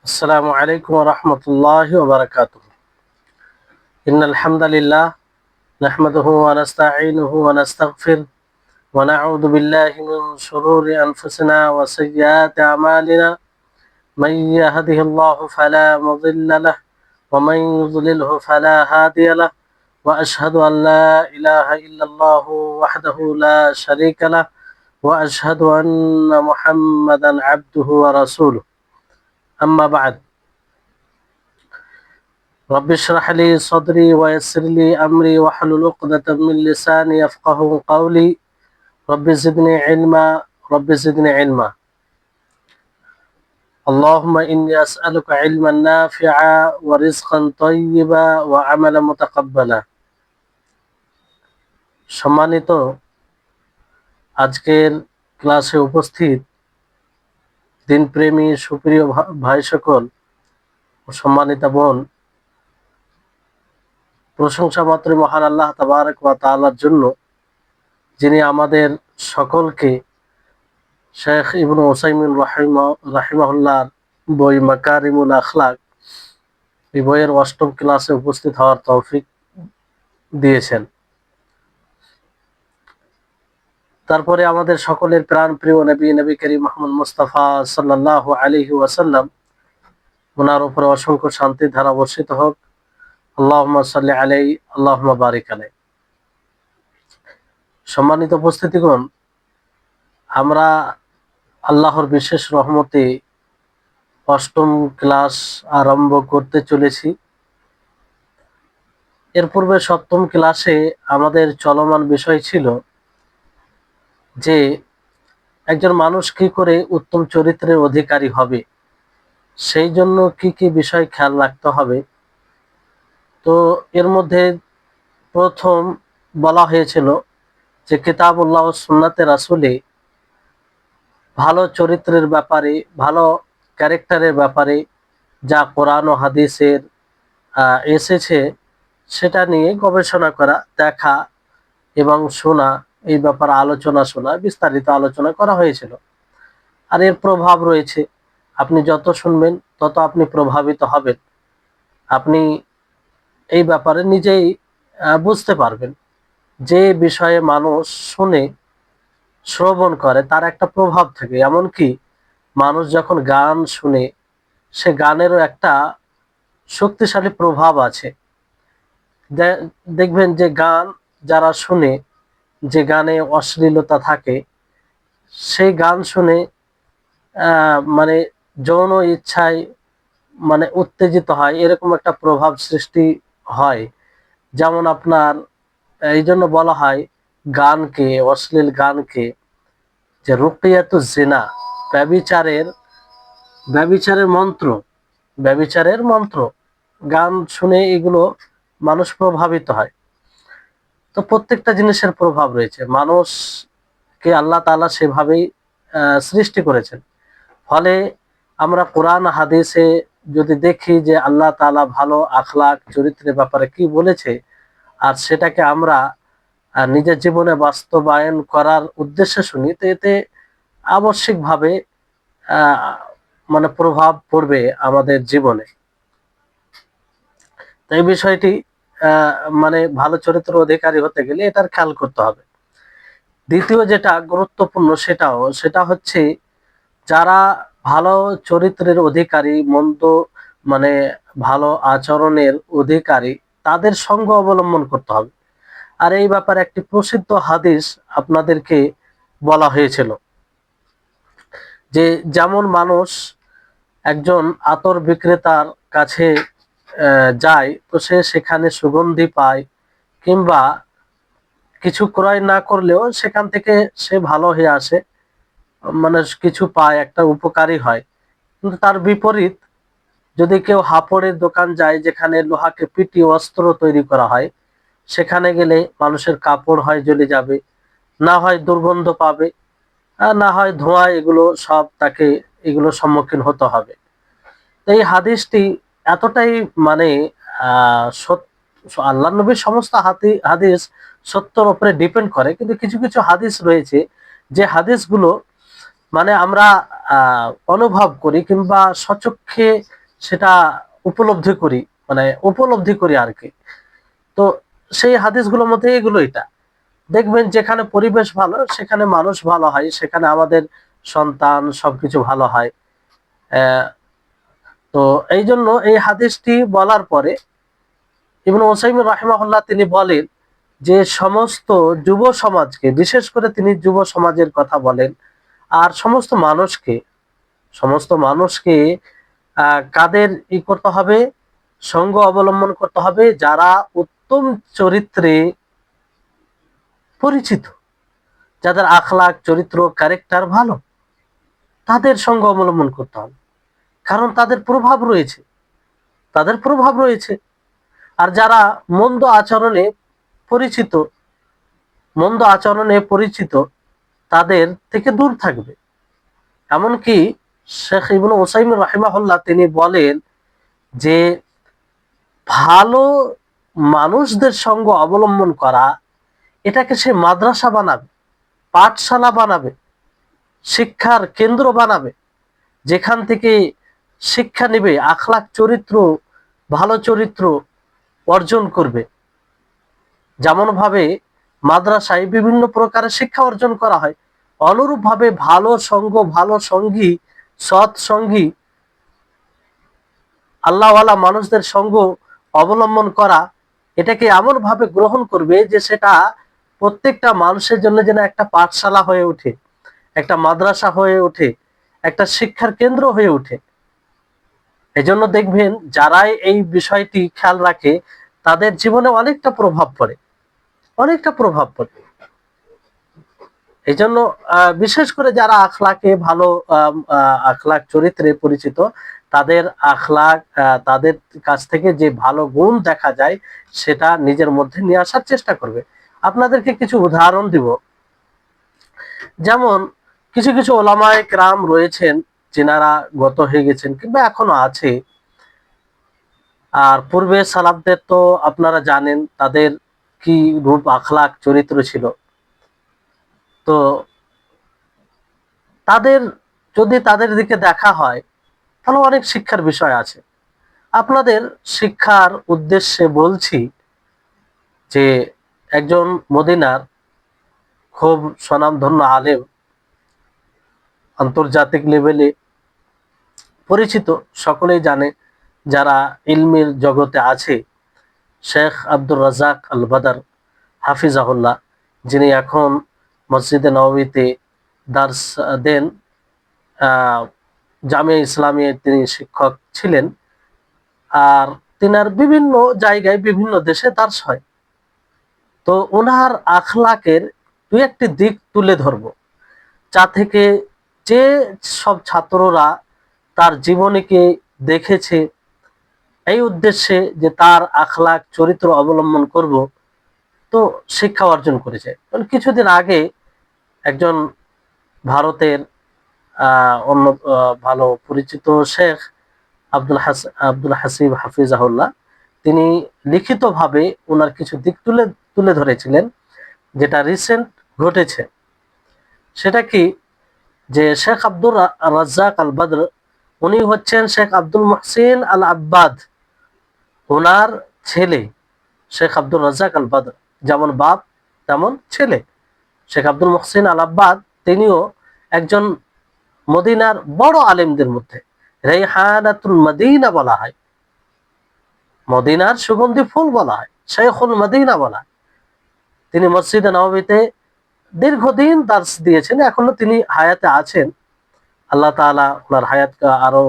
السلام عليكم ورحمة الله وبركاته. إن الحمد لله نحمده ونستعينه ونستغفر ونعوذ بالله من شرور أنفسنا وسيئات أعمالنا. من يهده الله فلا مضل له ومن يضلله فلا هادي له، وأشهد أن لا إله إلا الله وحده لا شريك له، وأشهد أن محمدا عبده ورسوله. أما بعد، رب اشرح لي صدري ويسر لي أمري واحلل عقدة من لساني يفقهوا قولي. رب زدني علما، رب زدني علما. اللهم إني أسألك علما نافعا ورزقا طيبا وعملا متقبلا. সম্মানিত আজকের ক্লাসে উপস্থিত দিনপ্রেমী সুপ্রিয় ভাই সকল ও সম্মানিতা বোন, প্রশংসা মাত্র মহান আল্লাহ তাবারক ওয়া তাআলার জন্য, যিনি আমাদের সকলকে শেখ ইবনে উসাইমিন রাহিমাহুল্লাহর বই মাকারিমুল আখলাক, এই বইয়ের অষ্টম ক্লাসে উপস্থিত হওয়ার তৌফিক দিয়েছেন। তারপরে আমাদের সকলের প্রাণ প্রিয় নবী করিম মুহাম্মদ মুস্তাফা সাল্লাল্লাহু আলাইহি ওয়াসাল্লাম, ওনার উপরে অসংখ্য শান্তির ধারা বর্ষিত হোক। আল্লাহুম্মা সাল্লি আলাইহি, আল্লাহুম্মা বারিক আলাইহি। সম্মানিত উপস্থিতিগণ, আমরা আল্লাহর বিশেষ রহমতে অষ্টম ক্লাস আরম্ভ করতে চলেছি। এর পূর্বে সপ্তম ক্লাসে আমাদের চলমান বিষয় ছিল যে একজন মানুষ কি করে উত্তম চরিত্রের অধিকারী হবে, সেই জন্য কি কি বিষয় খেয়াল রাখতে হবে। তো এর মধ্যে প্রথম বলা হয়েছিল যে কিতাবুল্লাহ ও সুন্নাতে রাসূলে ভালো চরিত্রের ব্যাপারে, ভালো ক্যারেক্টারের ব্যাপারে যা কোরআন ও হাদিসের এসেছে সেটা নিয়ে গবেষণা করা, দেখা এবং শোনা, এই ব্যাপারে আলোচনা শোনা, বিস্তারিত আলোচনা করা হয়েছিল। আর এর প্রভাব রয়েছে, আপনি যত শুনবেন তত আপনি প্রভাবিত হবেন। আপনি এই ব্যাপারে নিজেই বুঝতে পারবেন যে বিষয়ে মানুষ শুনে, শ্রবণ করে, তার একটা প্রভাব থাকে। এমনকি মানুষ যখন গান শুনে, সে গানেরও একটা শক্তিশালী প্রভাব আছে। দেখবেন যে গান যারা শুনে, যে গানে অশ্লীলতা থাকে, সেই গান শুনে মানে যৌন ইচ্ছায় মানে উত্তেজিত হয়, এরকম একটা প্রভাব সৃষ্টি হয়। যেমন আপনার এই জন্য বলা হয় গানকে, অশ্লীল গানকে, যে রুকিয়াতুজ জিনা, ব্যভিচারের ব্যভিচারের মন্ত্র, ব্যভিচারের মন্ত্র। গান শুনে এগুলো মানুষ প্রভাবিত হয়। তো প্রত্যেকটা জিনিসের প্রভাব রয়েছে, মানুষকে আল্লাহ তাআলা সেভাবেই সৃষ্টি করেছেন। ফলে আমরা কোরআন হাদিসে যদি দেখি যে আল্লাহ তাআলা ভালো আখলাক চরিত্রের ব্যাপারে কি বলেছে, আর সেটাকে আমরা নিজের জীবনে বাস্তবায়ন করার উদ্দেশ্যে শুনি, তো এতে আবশ্যিকভাবে মানে প্রভাব পড়বে আমাদের জীবনে। তো এই বিষয়টি মানে ভালো চরিত্র অধিকারী হতে গেলে এটার খেয়াল করতে হবে। দ্বিতীয় যেটা গুরুত্বপূর্ণ সেটা হচ্ছে যারা ভালো চরিত্রের অধিকারী, মন্দ মানে ভালো আচরণের অধিকারী, তাদের সঙ্গ অবলম্বন করতে হবে। আর এই ব্যাপারে একটি প্রসিদ্ধ হাদিস আপনাদেরকে বলা হয়েছিল যে যেমন মানুষ একজন আতর বিক্রেতার কাছে যায়, তো সে সেখানে সুগন্ধি পায়, কিংবা কিছু ক্রয় না করলেও সেখান থেকে সে ভালো হয়ে আসে, মানে কিছু পায়, একটা উপকারী হয়। কিন্তু তার বিপরীত যদি কেউ হাপড়ের দোকান যায়, যেখানে লোহাকে পিটিয়ে অস্ত্র তৈরি করা হয়, সেখানে গেলে মানুষের কাপড় হয় জ্বলে যাবে, না হয় দুর্গন্ধ পাবে, আর না হয় ধোঁয়া, এগুলো সব তাকে এগুলোর সম্মুখীন হতে হবে। এই হাদিসটি এতটাই মানে আল্লাহ নবীর সমস্ত হাদিস সত্যর উপরে ডিপেন্ড করে, কিন্তু কিছু কিছু হাদিস রয়েছে যে হাদিসগুলো মানে আমরা অনুভব করি কিংবা সচক্ষে সেটা উপলব্ধি করি, মানে উপলব্ধি করি আর কি। তো সেই হাদিসগুলোর মধ্যে এগুলো এটা দেখবেন, যেখানে পরিবেশ ভালো সেখানে মানুষ ভালো হয়, সেখানে আমাদের সন্তান সবকিছু ভালো হয়। আহ, তো এই জন্য এই হাদিসটি বলার পরে ইবনে উসাইমিন রাহিমাহুল্লাহ তিনি বলেন যে সমস্ত যুব সমাজকে, বিশেষ করে তিনি যুব সমাজের কথা বলেন, আর সমস্ত মানুষকে কাদের করতে হবে, সঙ্গ অবলম্বন করতে হবে যারা উত্তম চরিত্রে পরিচিত, যাদের আখলাক চরিত্র ক্যারেক্টার ভালো, তাদের সঙ্গ অবলম্বন করতে হবে। কারণ তাদের প্রভাব রয়েছে। আর যারা পরিচিত মন্দ আচরণে পরিচিত, তাদের থেকে দূর থাকবে। এমনকি শেখ ইবনে উসাইমিন রাহিমাহুল্লাহ তিনি বলেন যে ভালো মানুষদের সঙ্গ অবলম্বন করা, এটাকে সে মাদ্রাসা বানাবে, পাঠশালা বানাবে, শিক্ষার কেন্দ্র বানাবে, যেখান থেকে শিক্ষা নেবে, আখলাক চরিত্র, ভালো চরিত্র অর্জন করবে। যেমন ভাবে মাদ্রাসায় বিভিন্ন প্রকারের শিক্ষা অর্জন করা হয়, অনুরূপভাবে ভালো সঙ্গ, ভালো সঙ্গী, সৎ সঙ্গী, আল্লাহওয়ালা মানুষদের সঙ্গ অবলম্বন করা, এটাকে এমন ভাবে গ্রহণ করবে যে সেটা প্রত্যেকটা মানুষের জন্য যেন একটা পাঠশালা হয়ে ওঠে, একটা মাদ্রাসা হয়ে ওঠে, একটা শিক্ষার কেন্দ্র হয়ে ওঠে। এজন্য দেখবেন যারাই এই বিষয়টি খেয়াল রাখে, তাদের জীবনে অনেকটা প্রভাব পড়ে। এই জন্য বিশেষ করে যারা আখলাকে ভালো, আখলাক চরিত্রে পরিচিত, তাদের আখলাক, তাদের কাছ থেকে যে ভালো গুণ দেখা যায় সেটা নিজের মধ্যে নিয়ে আসার চেষ্টা করবে। আপনাদেরকে কিছু উদাহরণ দিব। যেমন কিছু কিছু ওলামায়ে কেরাম রয়েছেন, যিনারা গত হয়ে গেছেন কিংবা এখনো আছে, আর পূর্বে সালাফদের তো আপনারা জানেন তাদের কি রূপ আখলাক চরিত্র ছিল। তো তাদের যদি তাদের দিকে দেখা হয় তাহলে অনেক শিক্ষার বিষয় আছে। আপনাদের শিক্ষার উদ্দেশ্যে বলছি যে একজন মদিনার খুব স্বনামধন্য আলেম, আন্তর্জাতিক লেভেলে পরিচিত, সকলেই জানে যারা ইলমের জগতে আছে, শেখ আব্দুর রাজ্জাক আল বাদর হাফিজাহুল্লাহ, যিনি এখন মসজিদে নববীতে দার্স দেন। জামিয়া ইসলামিয়ে তিনি শিক্ষক ছিলেন, আর তিনার বিভিন্ন জায়গায় বিভিন্ন দেশে দার্স হয়। তো ওনার আখলাকের দু একটি দিক তুলে ধরব, যা থেকে যে সব ছাত্ররা তার জীবনীকে দেখেছে এই উদ্দেশ্যে যে তার আখলাক চরিত্র অবলম্বন করব, তো শিক্ষা অর্জন করেছে। কিছুদিন আগে একজন ভারতের অন্য ভালো পরিচিত শেখ আব্দুল হাসিব হাফিজাহুল্লাহ, তিনি লিখিতভাবে ওনার কিছু দিক তুলে তুলে ধরেছিলেন, যেটা রিসেন্ট ঘটেছে। সেটা কি, যে শেখ আব্দুর রাজ্জাক আল বদর, উনি হচ্ছেন শেখ আব্দুল মুহসিন আল আব্বাদ, ওনার ছেলে শেখ আব্দুর রাজ্জাক আল বদর, যেমন বাপ তেমন ছেলে। শেখ আব্দুল মুহসিন আল আব্বাদ তিনিও একজন মদিনার বড় আলেমদের মধ্যে, রেহানাতুল মদিনা বলা হয়, মদিনার সুগন্ধি ফুল বলা হয়, শেখুল মদিনা বলা হয়। তিনি মসজিদে নববীতে দীর্ঘদিন দার্স দিয়েছেন, এখনো তিনি হায়াতে আছেন। আল্লাহ তাআলা ওনার হায়াতকে আরো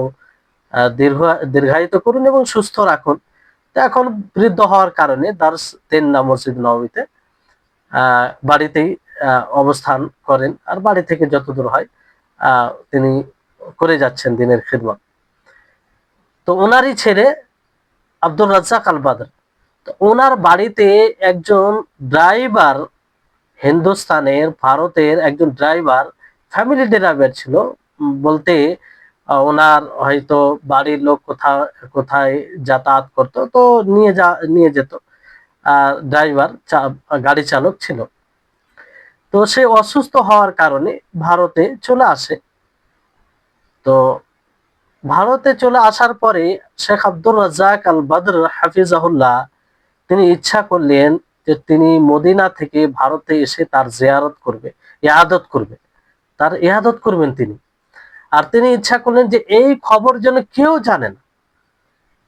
দীর্ঘায়িত করুন এবং সুস্থ রাখুন। তো এখন বৃদ্ধ হওয়ার কারণে দার্স দেন না মসজিদ নববীতে, বাড়িতেই অবস্থান করেন, আর বাড়ি থেকে যতদূর হয় তিনি করে যাচ্ছেন দিনের খিদমত। তো ওনারই ছেলে আব্দুর রাজ্জাক আল বাদর, তো ওনার বাড়িতে একজন ড্রাইভার, হিন্দুস্তানের ভারতের একজন ড্রাইভার, ফ্যামিলি ড্রাইভার ছিল বলতে, ওনার হয়তো বাড়ির লোক কোথায় যাতায়াত করতো তো নিয়ে যেত, ড্রাইভার গাড়ি চালক ছিল। তো সে অসুস্থ হওয়ার কারণে ভারতে চলে আসে। তো ভারতে চলে আসার পরে শেখ আব্দুর রাজ্জাক আল বদর হাফিজাহুল্লাহ তিনি ইচ্ছা করলেন যে তিনি মদিনা থেকে ভারতে এসে তার জিয়ারত করবে, ইয়াদত করবে, তার ইয়াদত করবেন তিনি। আর তিনি ইচ্ছা করলেন যে এই খবর যেন কেউ জানে না,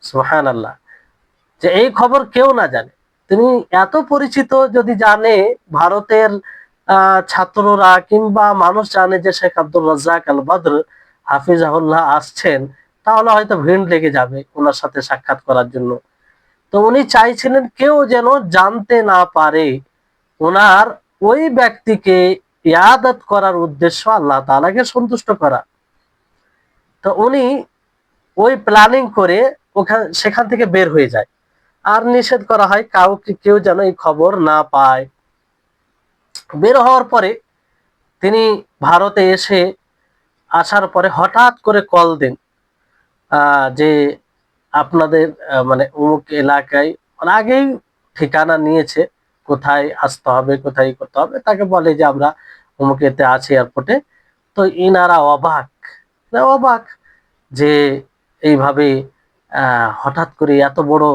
সুবহানাল্লাহ, যে এই খবর কেউ না জানে। তিনি এত পরিচিত, যদি জানে ভারতের ছাত্ররা কিংবা মানুষ জানে যে শেখ আব্দুর রাজ্জাক আল বদর হাফিজাহুল্লাহ আসছেন, তাহলে হয়তো ভিড় লেগে যাবে ওনার সাথে সাক্ষাৎ করার জন্য। তো উনি চাইছিলেন কেউ যেন জানতে না পারে। ওনার ওই ব্যক্তিকে ইয়াদত করার উদ্দেশ্য আল্লাহ তাআলাকে সন্তুষ্ট করা। তো উনি ওই প্ল্যানিং করে সেখান থেকে বের হয়ে যায়। আর নিষেধ করা হয় কাউকে, কেউ যেন এই খবর না পায়। বের হওয়ার পরে তিনি ভারতে আসার পরে হঠাৎ করে কল দেন যে আপনাদের মানে অমুক এলাকায়, মানে আগেই ঠিকানা নিয়েছে কোথায় আসতে হবে, কোথায় করতে হবে, তাকে বলে যে আমরা অমুক এতে আছি এয়ারপোর্টে। তো ইনারা অবাক, অবাক যে এইভাবে হঠাৎ করে এত বড়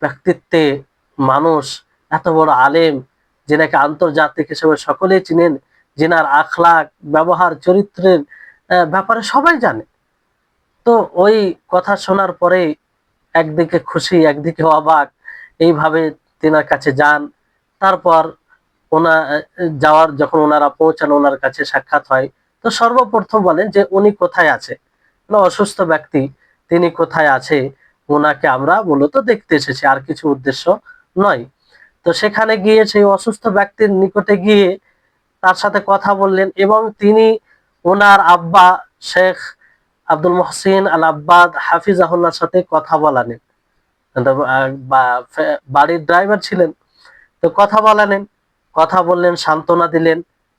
ব্যক্তিত্বে মানুষ, এত বড় আলেম, যিনাকে আন্তর্জাতিক হিসেবে সকলেই চিনেন, যিনার আখলাক, ব্যবহার, চরিত্রের ব্যাপারে সবাই জানে। তো ওই কথা শোনার পরে একদিকে খুশি, একদিকে অবাক, এইভাবে তেনার কাছে যান। তারপর যখন ওনারা পৌঁছান, ওনার কাছে সাক্ষাৎ হয়। তো সর্বপ্রথম বলেন যে উনি কোথায় আছে, অসুস্থ ব্যক্তি, তিনি কোথায় আছে, ওনাকে আমরা মূলত দেখতে এসেছি, আর কিছু উদ্দেশ্য নয়। তো সেখানে গিয়ে সেই অসুস্থ ব্যক্তির নিকটে গিয়ে তার সাথে কথা বললেন, এবং তিনি ওনার আব্বা শেখ আব্দুল মহসিন আল আব্বাদ হাফিজাহুল্লাহর সাথে কথা বলালেন। বাড়ির ড্রাইভার ছিলেন, তো কথা বলালেন, কথা বললেন, সান্ত্বনা দিলেন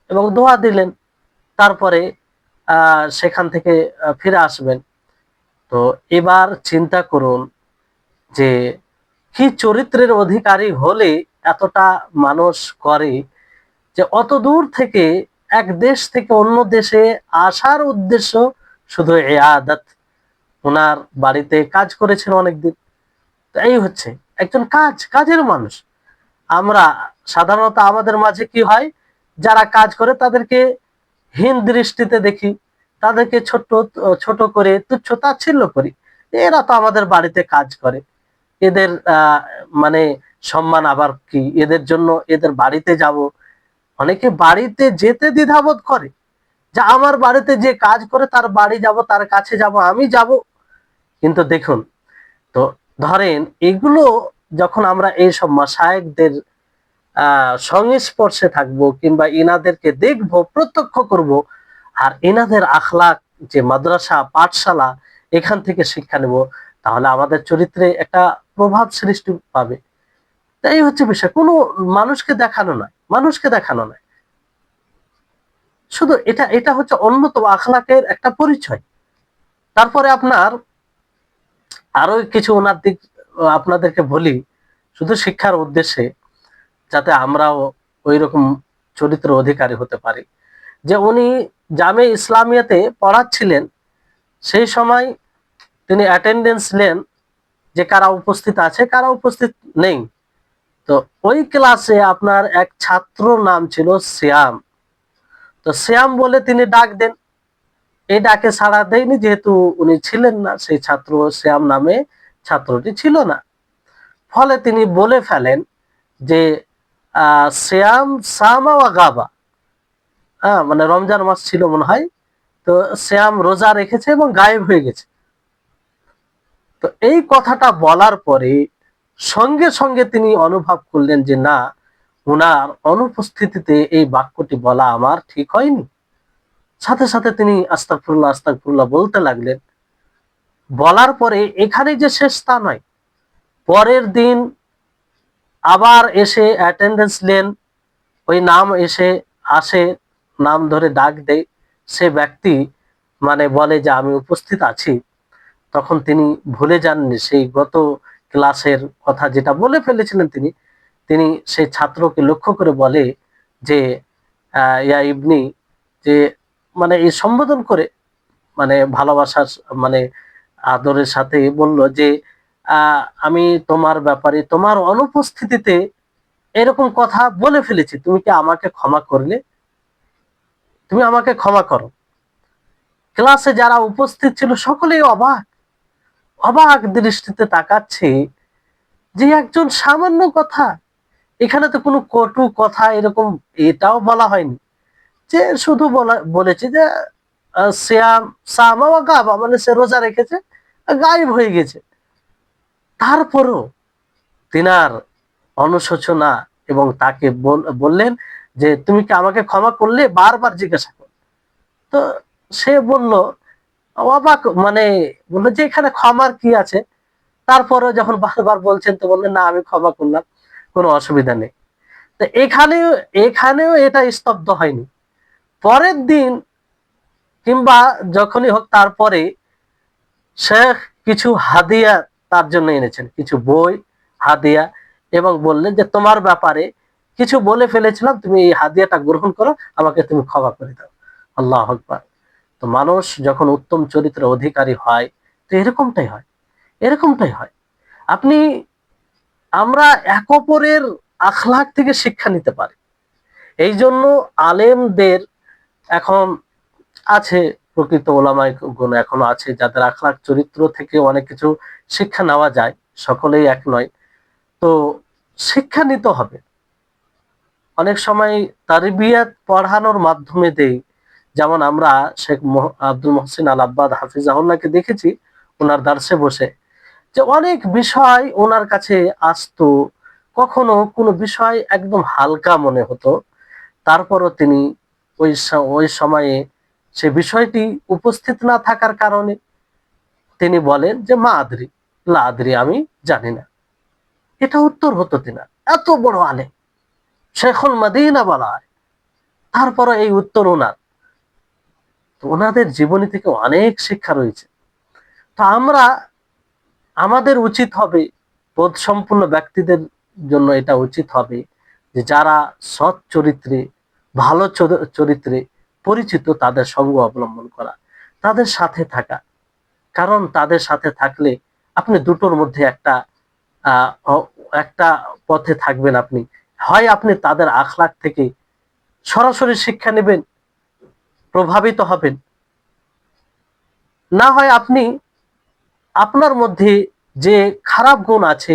এবং দোয়া দিলেন। তারপরে সেখান থেকে ফিরে আসবেন। তো এবার চিন্তা করুন যে কি চরিত্রের অধিকারী হলে এতটা মানুষ করে, যে অত দূর থেকে, এক দেশ থেকে অন্য দেশে আসার উদ্দেশ্য শুধু ইয়াদত। ওনার বাড়িতে কাজ করেছেন অনেকদিন। তো এই হচ্ছে একজন কাজের মানুষ। আমরা সাধারণত আমাদের মাঝে কি হয়, যারা কাজ করে তাদেরকে হীন দৃষ্টিতে দেখি, তাদেরকে ছোট ছোট করে তুচ্ছ তাচ্ছিল্য করি। এরা তো আমাদের বাড়িতে কাজ করে, এদের মানে সম্মান আবার কি, এদের জন্য এদের বাড়িতে যাব। অনেকে বাড়িতে যেতে দ্বিধাবোধ করে, যে আমার বাড়িতে যে কাজ করে তার বাড়ি যাব, তার কাছে যাব, আমি যাব। কিন্তু দেখুন, তো ধরেন এগুলো যখন আমরা এইসব মাশায়েখদের সংস্পর্শে থাকবো কিংবা ইনাদেরকে দেখবো, প্রত্যক্ষ করব, আর ইনাদের আখলাক, যে মাদ্রাসা পাঠশালা, এখান থেকে শিক্ষা নেব, তাহলে আমাদের চরিত্রে একটা প্রভাব সৃষ্টি পাবে। তাই হচ্ছে বিষয়, কোনো মানুষকে দেখানো নয়, মানুষকে দেখানো নয়, শুধু এটা এটা হচ্ছে অন্যতম আখলাকের একটা পরিচয়। তারপরে আপনার আরো কিছু ওনার দিক আপনাদেরকে বলি, শুধু শিক্ষার উদ্দেশ্যে, যাতে আমরাও ওই রকম চরিত্র অধিকারী হতে পারি। যে উনি জামে ইসলামিয়াতে পড়াচ্ছিলেন, সেই সময় তিনি অ্যাটেন্ডেন্স নেন, যে কারা উপস্থিত আছে কারা উপস্থিত নেই। তো ওই ক্লাসে আপনার এক ছাত্র নাম ছিল শ্যাম। তো শ্যাম বলে তিনি ডাক দেন। এই ডাকে সাড়া দেয়নি, যেহেতু উনি ছিলেন না, সেই ছাত্র শ্যাম নামে ছাত্রটি ছিল না। ফলে তিনি বলে ফেলেন যে শ্যাম সামা ওয়া গাবা, মানে রমজান মাস ছিল মনে হয়, তো শ্যাম রোজা রেখেছে এবং গায়েব হয়ে গেছে। তো এই কথাটা বলার পরে সঙ্গে সঙ্গে তিনি অনুভব করলেন যে না, উনার অনুপস্থিতিতে এই বাক্যটি বলা আমার ঠিক হয়নি। সাথে সাথে তিনি আস্তাগফিরুল্লাহ আস্তাগফিরুল্লাহ বলতে লাগলেন। বলার পরে এখানে যে শেষ তা নয়, পরের দিন আবার এসে অ্যাটেন্ডেন্স নেন, ওই নাম আসে, নাম ধরে ডাক দেয়, সে ব্যক্তি মানে বলে যে আমি উপস্থিত আছি। তখন তিনি ভুলে যাননি সেই গত ক্লাসের কথা, যেটা বলে ফেলেছিলেন তিনি। তিনি সেই ছাত্রকে লক্ষ্য করে বলে যে ইয়া ইবনি, যে মানে এই সম্বোধন করে মানে ভালোবাসার মানে আদরের সাথে বলল যে আমি তোমার ব্যাপারে তোমার অনুপস্থিতিতে এরকম কথা বলে ফেলেছি, তুমি কি আমাকে ক্ষমা করলে? তুমি আমাকে ক্ষমা করো। ক্লাসে যারা উপস্থিত ছিল সকলেই অবাক, অবাক দৃষ্টিতে তাকাচ্ছে যে একজন সামান্য কথা, এখানে তো কোনো কটু কথা এরকম এটাও বলা হয়নি, যে শুধু বলেছে যে শ্যাম সামা ওয়া গাবা, মানে সে রোজা রেখেছে, গায়েব হয়ে গেছে। তারপরও তিনার অনুশোচনা, এবং তাকে বললেন যে তুমি কি আমাকে ক্ষমা করলে, বারবার জিজ্ঞাসা করল। তো সে বলল, অবাক মানে বললো যে এখানে ক্ষমার কি আছে? তারপরে যখন বারবার বলছেন তো বললেন না আমি ক্ষমা করলাম, কোনো অসুবিধা নেই। তো এখানেও এখানেও এটা স্তব্ধ হয়নি। পরের দিন কিংবা যখনই হোক, তারপরে শেখ কিছু হাদিয়া তার জন্য এনেছেন, কিছু বই, হাদিয়া, এবং বললেন যে তোমার ব্যাপারে কিছু বলে ফেলেছিলাম, তুমি এই হাদিয়াটা গ্রহণ করো, আমাকে তুমি ক্ষমা করে দাও। আল্লাহ আকবার। তো মানুষ যখন উত্তম চরিত্রের অধিকারী হয়, তো এরকমটাই হয়, এরকমটাই হয়। আপনি আমরা এক অপরের আখলাক থেকে শিক্ষা নিতে পারি। এই জন্য আলেমদের এখন আছে, প্রকৃত ওলামায়ে গুণ এখনো আছে যাদের আখলাক চরিত্র থেকে অনেক কিছু শিক্ষা নেওয়া যায়, সকলেই এক নয়। তো শিক্ষা নিতে হবে। অনেক সময় তারবিয়াত পড়ানোর মাধ্যমে দেই, যেমন আমরা শেখ আব্দুল মহসিন আল আব্বাদ হাফিজাহুল্লাহকে দেখেছি ওনার দার্সে বসে, যে অনেক বিষয় ওনার কাছে আসতো, কখনো কোনো বিষয় একদম হালকা মনে হতো, তারপরও তিনি ওই সময়ে সে বিষয়টি উপস্থিত না থাকার কারণে তিনি বলেন যে মা আদরি, লা আদরি, আমি জানি না। এটা উত্তর হতো তিনার, এত বড় আলেম, শেখুল মদিনা বলা হয়, তারপরে এই উত্তর ওনার। তো ওনাদের জীবনী থেকে অনেক শিক্ষা রয়েছে। তো আমাদের উচিত হবে, বোধ সম্পন্ন ব্যক্তিদের জন্য এটা উচিত হবে যে যারা সৎ চরিত্রে, ভালো চরিত্রে পরিচিত, তাদের সঙ্গ অবলম্বন করা, তাদের সাথে থাকা। কারণ তাদের সাথে থাকলে আপনি দুটোর মধ্যে একটা পথে থাকবেন। আপনি হয় আপনি তাদের আখলাক থেকে সরাসরি শিক্ষা নেবেন, প্রভাবিত হবেন, না হয় আপনি আপনার মধ্যে যে খারাপ গুণ আছে,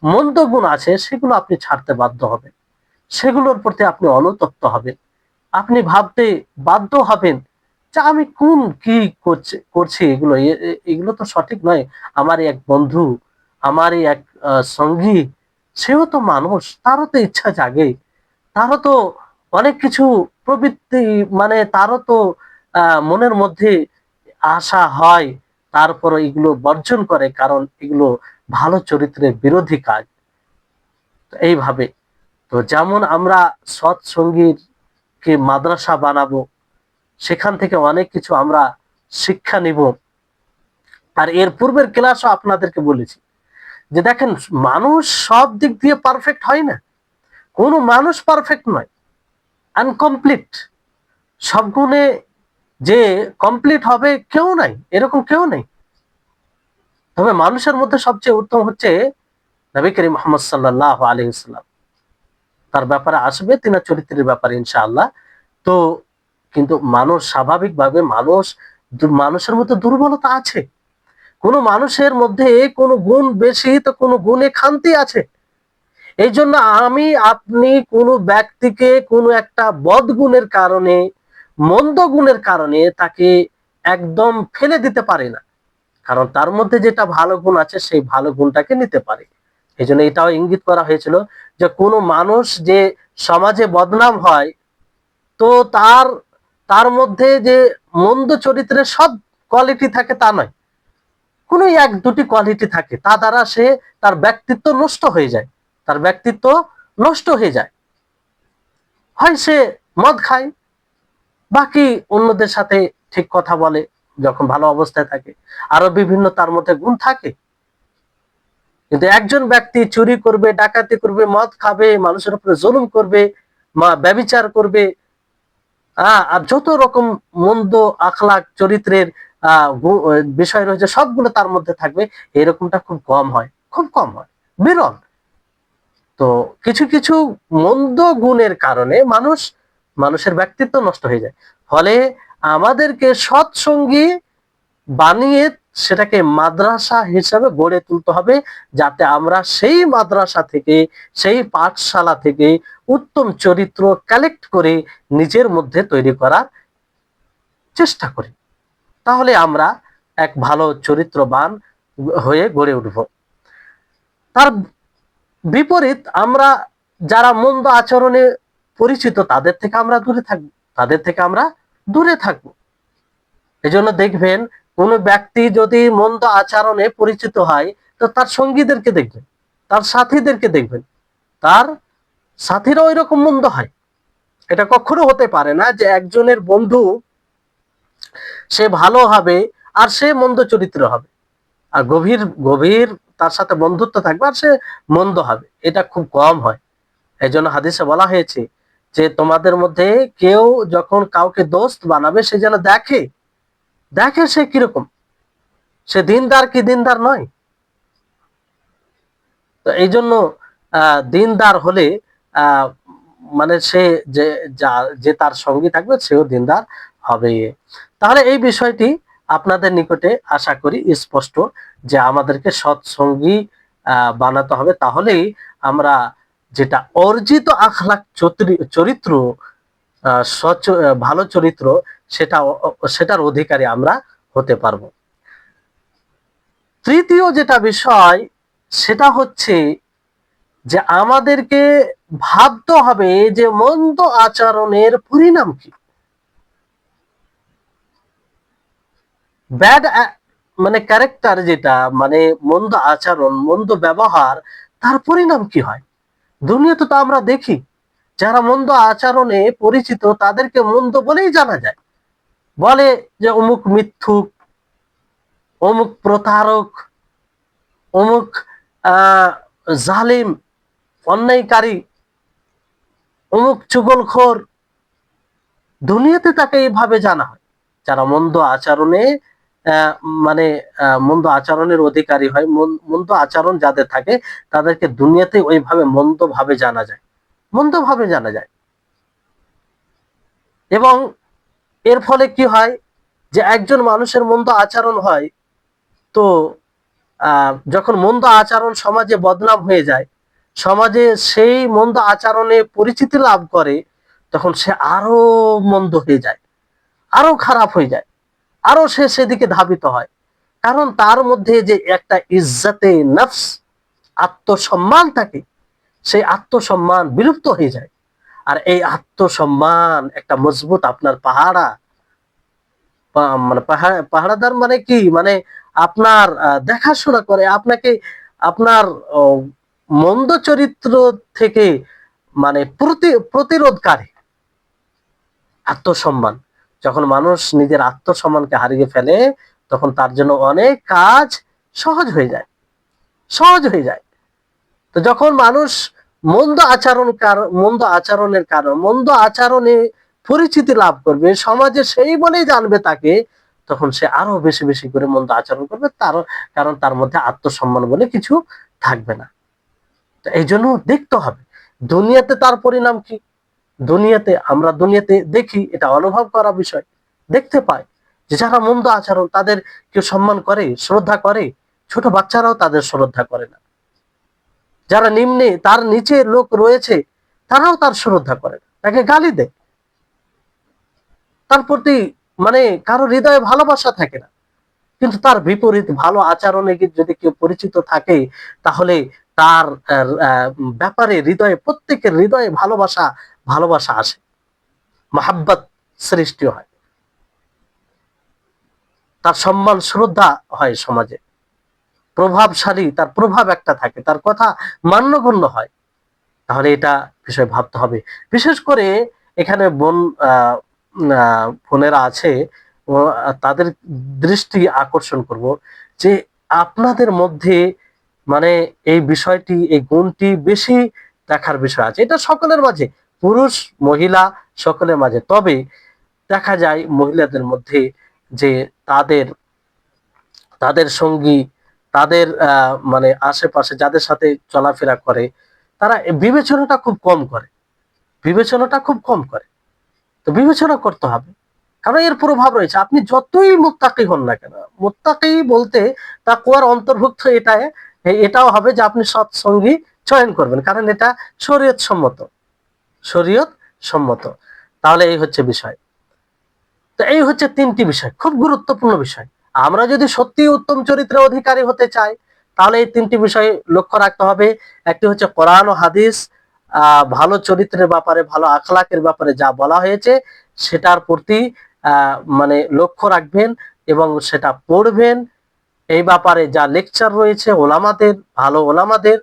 মন্দ গুণ আছে, সেগুলো আপনি ছাড়তে বাধ্য হবেন, সেগুলোর প্রতি আপনি অনুতপ্ত হবেন। আপনি ভাবতে বাধ্য হবেন যে আমি কোন কি করছি, এগুলো তো সঠিক নয়। আমারই এক বন্ধু, আমারই এক সঙ্গী, সেও তো মানুষ, তারও তো ইচ্ছা জাগে, তারও তো অনেক কিছু প্রবৃত্তি, মানে তারও তো মনের মধ্যে আশা হয়, তারপর এগুলো বর্জন করে, কারণ এগুলো ভালো চরিত্রের বিরোধী কাজ। তো এইভাবে, তো যেমন আমরা সৎ সঙ্গীর কে মাদ্রাসা বানাবো, সেখান থেকে অনেক কিছু আমরা শিক্ষা নিব। আর এর পূর্বের ক্লাসও আপনাদেরকে বলেছি যে দেখেন, মানুষ সব দিক দিয়ে পারফেক্ট হয় না, কোনো মানুষ পারফেক্ট নয়, আনকমপ্লিট। সব গুণে যে কমপ্লিট হবে কেউ নাই, এরকম কেউ নেই। তবে মানুষের মধ্যে সবচেয়ে উত্তম হচ্ছে নবী করিম মুহাম্মদ সাল্লাল্লাহু আলাইহি ওয়াসাল্লাম। তার ব্যাপারে আসবে, তিনার চরিত্রের ব্যাপারে ইনশাআল্লাহ। তো কিন্তু মানুষ স্বাভাবিকভাবে, মানুষের মধ্যে দুর্বলতা আছে। কোন মানুষের মধ্যে কোনো গুণ বেশি, তো কোনো গুণে খামতি আছে। এই জন্য আমি আপনি কোনো ব্যক্তিকে কোনো একটা বদগুণের কারণে, মন্দ গুণের কারণে তাকে একদম ফেলে দিতে পারি না, কারণ তার মধ্যে যেটা ভালো গুণ আছে সেই ভালো গুণটাকে নিতে পারে। এই জন্য এটাও ইঙ্গিত করা হয়েছিল যে কোনো মানুষ যে সমাজে বদনাম হয়, তো তার তার মধ্যে যে মন্দ চরিত্রের সব কোয়ালিটি থাকে তা নয়, কোনো এক দুটি কোয়ালিটি থাকে, তা দ্বারা সে তার ব্যক্তিত্ব নষ্ট হয়ে যায়, তার ব্যক্তিত্ব নষ্ট হয়ে যায়। হয় সে মদ খায়, বাকি অন্যদের সাথে ঠিক কথা বলে যখন ভালো অবস্থায় থাকে, আরো বিভিন্ন তার মধ্যে গুণ থাকে। কিন্তু একজন ব্যক্তি চুরি করবে, ডাকাতি করবে, মদ খাবে, মানুষের উপরে জুলুম করবে, ব্যভিচার করবে, আর যত রকম মন্দ আখলাক চরিত্রের বিষয় রয়েছে সবগুলো তার মধ্যে থাকবে, এরকমটা খুব কম হয়, খুব কম হয়, বিরল। তো কিছু কিছু মন্দ গুণের কারণে মানুষের ব্যক্তিত্ব নষ্ট হয়ে যায়। ফলে আমাদেরকে সৎসঙ্গী বানিয়ে সেটাকে মাদ্রাসা হিসাবে গড়ে তুলতে হবে, যাতে আমরা সেই মাদ্রাসা থেকে, সেই পাঠশালা থেকে উত্তম চরিত্র কালেক্ট করে নিজের মধ্যে তৈরি করার চেষ্টা করি। তাহলে আমরা এক ভালো চরিত্রবান হয়ে গড়ে উঠব। তার বিপরীত, আমরা যারা মন্দ আচরণে পরিচিত তাদের থেকে আমরা দূরে থাকবো, তাদের থেকে আমরা দূরে থাকবো। এজন্য দেখবেন কোন ব্যক্তি যদি মন্দ আচরণে পরিচিত হয়, তো তার সঙ্গীদেরকে দেখবেন, তার সাথীদেরকে দেখবেন, তার সাথীরা ওই রকম মন্দ হয়। এটা কখনো হতে পারে না যে একজনের বন্ধু সে ভালো হবে আর সে মন্দ চরিত্র হবে, আর গভীর গভীর তার সাথে বন্ধুত্ব থাকবে আর সে মন্দ হবে, এটা খুব কম হয়। এই জন্য হাদিসে বলা হয়েছে যে তোমাদের মধ্যে কেউ যখন কাউকে দোস্ত বানাবে সে যেন দেখে, দেখে সে কিরকম, সে দিনদার কি দিনদার নয়। তো এই জন্য দিনদার হলে আহ মানে সে যে যে তার সঙ্গী থাকবে সেও দিনদার হবে। তাহলে এই বিষয়টি আপনাদের নিকটে আশা করি স্পষ্ট, যে আমাদেরকে সৎসঙ্গী বানাতে হবে, তাহলেই আমরা যেটা অর্জিত আখলাক চরিত্র, ভালো চরিত্র, সেটা সেটার অধিকারী আমরা হতে পারবো। তৃতীয় যেটা বিষয় সেটা হচ্ছে যে আমাদেরকে ভাবতে হবে যে মন্দ আচরণের পরিণাম কি। ব্যাড মানে ক্যারেক্টার, যেটা মানে মন্দ আচরণ, মন্দ ব্যবহার, তার পরিণাম কি হয়। দুনিয়াতে তো আমরা দেখি যারা মন্দ আচরণে পরিচিত তাদেরকে মন্দ বলেই জানা যায়, বলে যে অমুক মিথ্যুক, অমুক প্রতারক, অমুক জালিম, অন্যায়কারী, অমুক চুগলখোর। দুনিয়াতে তাকে এইভাবে জানা হয়। যারা মন্দ আচরণে আহ, মানে মন্দ আচরণের অধিকারী হয়, মন্দ আচরণ যাদের থাকে তাদেরকে দুনিয়াতে ওইভাবে মন্দ ভাবে জানা যায়, মন্দ ভাবে জানা যায়। এবং এর ফলে কি হয়, যে একজন মানুষের মন্দ আচরণ হয়, তো যখন মন্দ আচরণ সমাজে বদনাম হয়ে যায়, সমাজে সেই মন্দ আচরণে পরিচিতি লাভ করে, তখন সে আরো মন্দ হয়ে যায়, আরো খারাপ হয়ে যায়, আরো সে সেদিকে ধাবিত হয়। কারণ তার মধ্যে যে একটা ইজ্জতে নফস, আত্মসম্মান থাকে, সেই আত্মসম্মান বিলুপ্ত হয়ে যায়। আর এই আত্মসম্মান একটা মজবুত আপনার পাহাড়া, মানে পাহারাদার মানে কি, মানে আপনার দেখাশোনা করে আপনাকে, আপনার মন্দ চরিত্র থেকে মানে প্রতিরোধকারী আত্মসম্মান। যখন মানুষ নিজের আত্মসম্মানকে হারিয়ে ফেলে, তখন তার জন্য অনেক কাজ সহজ হয়ে যায়, সহজ হয়ে যায়। তো যখন মানুষ মন্দ আচরণের কারণ, মন্দ আচরণে পরিচিতি লাভ করবে, সমাজে সেই বলেই জানবে তাকে, তখন সে আরো বেশি বেশি করে মন্দ আচরণ করবে, তার কারণ তার মধ্যে আত্মসম্মান বলে কিছু থাকবে না। তো এই জন্য দেখতে হবে দুনিয়াতে তার পরিণাম কি। দুনিয়াতে দেখি, এটা অনুভব করা বিষয়, দেখতে পাই যে যারা মন্দ আচরণ তাদের কেউ সম্মান করে, শ্রদ্ধা করে, ছোট বাচ্চারাও তাদের শ্রদ্ধা করে না। যারা নিম্নে, তার নিচে লোক রয়েছে, তারাও তার শ্রদ্ধা করে না, তাকে গালি দেয়, তার প্রতি মানে কারো হৃদয়ে ভালোবাসা থাকে না। কিন্তু তার বিপরীত ভালো আচরণে যদি কেউ পরিচিত থাকে, তাহলে তার ব্যাপারে হৃদয়ে, প্রত্যেকের হৃদয়ে ভালোবাসা, ভালোবাসা আসে, মহাব্বত সৃষ্টি হয়, তার সম্মান শ্রদ্ধা হয় সমাজে, প্রভাবশালী, তার প্রভাব একটা থাকে, তার কথা মান্যগণ্য হয়। তাহলে এটা বিষয় ভাবতে হবে। বিশেষ করে এখানে বোনেরা আছে, তাদের দৃষ্টি আকর্ষণ করব যে আপনাদের মধ্যে মানে এই বিষয়টি, এই গুণটি বেশি দেখার বিষয় আছে। এটা সকলের মাঝে, পুরুষ মহিলা সকলের মাঝে। তবে দেখা যায় মহিলাদের মধ্যে যে তাদের তাদের সঙ্গী, তাদের মানে আশেপাশে যাদের সাথে চলাফেরা করে, তারা বিবেচনাটা খুব কম করে, বিবেচনাটা খুব কম করে। তো বিবেচনা করতে হবে, কারণ এর প্রভাব রয়েছে। আপনি যতই মুত্তাকি হন না কেন, মুত্তাকি বলতে তাকওয়ার অন্তর্ভুক্ত এটাও হবে যে আপনি সৎসঙ্গী চয়ন করবেন, কারণ এটা শরীয়ত সম্মত, শরীয়ত সম্মত। তাহলে এই হচ্ছে বিষয়। তো এই হচ্ছে 3টি বিষয়, খুব গুরুত্বপূর্ণ বিষয়। আমরা যদি সত্যি উত্তম চরিত্রের অধিকারী হতে চাই, তাহলে এই 3টি বিষয় লক্ষ্য রাখতে হবে। একটি হচ্ছে কোরআন ও হাদিস ভালো চরিত্রের ব্যাপারে, ভালো আখলাকের ব্যাপারে যা বলা হয়েছে সেটার প্রতি মানে লক্ষ্য রাখবেন এবং সেটা পড়বেন। এই ব্যাপারে যা লেকচার রয়েছে ওলামাদের, ভালো ওলামাদের,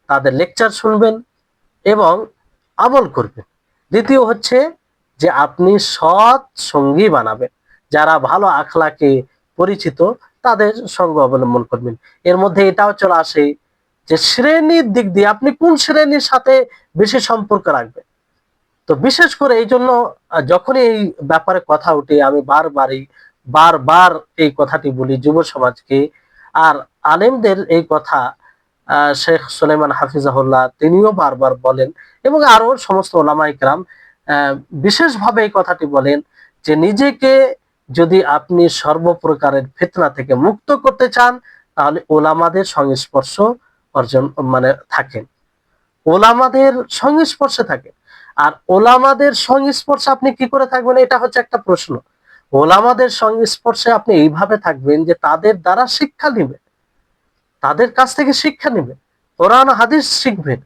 তাদের লেকচার শুনবেন এবং আমল করবেন। দ্বিতীয় হচ্ছে যে আপনি সৎ সঙ্গী বানাবেন, যারা ভালো আখলাকে পরিচিত তাদের সঙ্গ অবলম্বন করবেন। এর মধ্যে এটাও চলে আসে যে শ্রেণীর দিক দিয়ে আপনি কোন শ্রেণীর সাথে বেশি সম্পর্ক রাখবেন। তো বিশেষ করে এই জন্য যখনই এই ব্যাপারে কথা উঠে আমি বারবার এই কথাটি বলি যুব সমাজকে আর আলেমদের। এই কথা শেখ সুলাইমান হাফিজাহুল্লাহ তিনিও বারবার বলেন এবং আরো সমস্ত ওলামায়ে কেরাম বিশেষভাবে এই কথাটি বলেন যে নিজেকে যদি আপনি সর্বপ্রকারের ফিতনা থেকে মুক্ত করতে চান, তাহলে ওলামাদের সংস্পর্শ অর্জন মানে থাকেন, ওলামাদের সংস্পর্শে থাকেন। আর ওলামাদের সংস্পর্শে আপনি কি করে থাকবেন, এটা হচ্ছে একটা প্রশ্ন। ওলামাদের সংস্পর্শে আপনি এইভাবে থাকবেন যে তাদের দ্বারা শিক্ষা নেবেন, তাদের কাছ থেকে শিক্ষা নেবেন, কোরআন হাদিস শিখবেন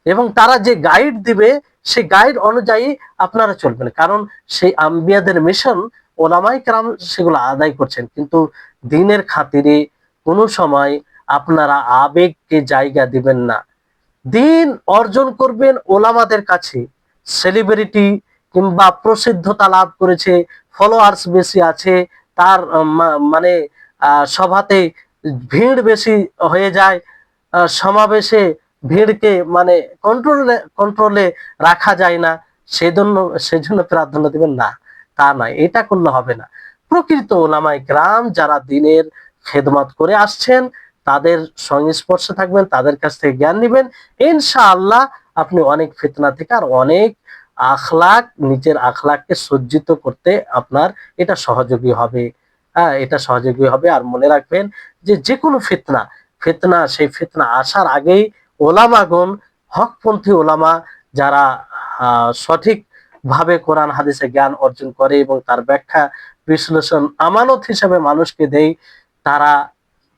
এবং তারা যে গাইড দিবে সেই গাইড অনুযায়ী আপনারা চলবেন। কারণ সেই আম্বিয়াদের মিশন ওলামায়ে কেরাম সেগুলো আদায় করছেন, কিন্তু দ্বীনের খাতিরে কোনো সময় আপনারা আবেগকে জায়গা দিবেন না। দ্বীন অর্জন করবেন ওলামাদের কাছে। সেলিব্রিটি কিংবা প্রসিদ্ধতা লাভ করেছে, ফলোয়ার্স বেশি আছে, তার মানে সভাতে ভিড় বেশি হয়ে যায়, সমাবেশে ভিড়কে মানে কন্ট্রোলে রাখা যায় না, সেজন্য প্রাধান্য দিবেন না, তা নয়, এটা করলে হবে না। প্রকৃত ওলামায়ে কেরাম যারা দ্বীনের খেদমত করে আসছেন তাদের সংস্পর্শে থাকবেন, তাদের কাছ থেকে জ্ঞান নেবেন। ইনশাআল্লাহ আপনি অনেক ফিতনা থেকে আর অনেক নিজের আখলাককে সজ্জিত করতে আপনার এটা সহযোগী হবে। হ্যাঁ, এটা সহযোগী হবে। আর মনে রাখবেন যে যে কোনো সেই ফিতনা আসার আগেই ওলামাগণ, হকপন্থী ওলামা যারা সঠিক ভাবে কোরআন হাদিসে জ্ঞান অর্জন করে এবং তার ব্যাখ্যা বিশ্লেষণ আমানত হিসেবে মানুষকে দেয়, তারা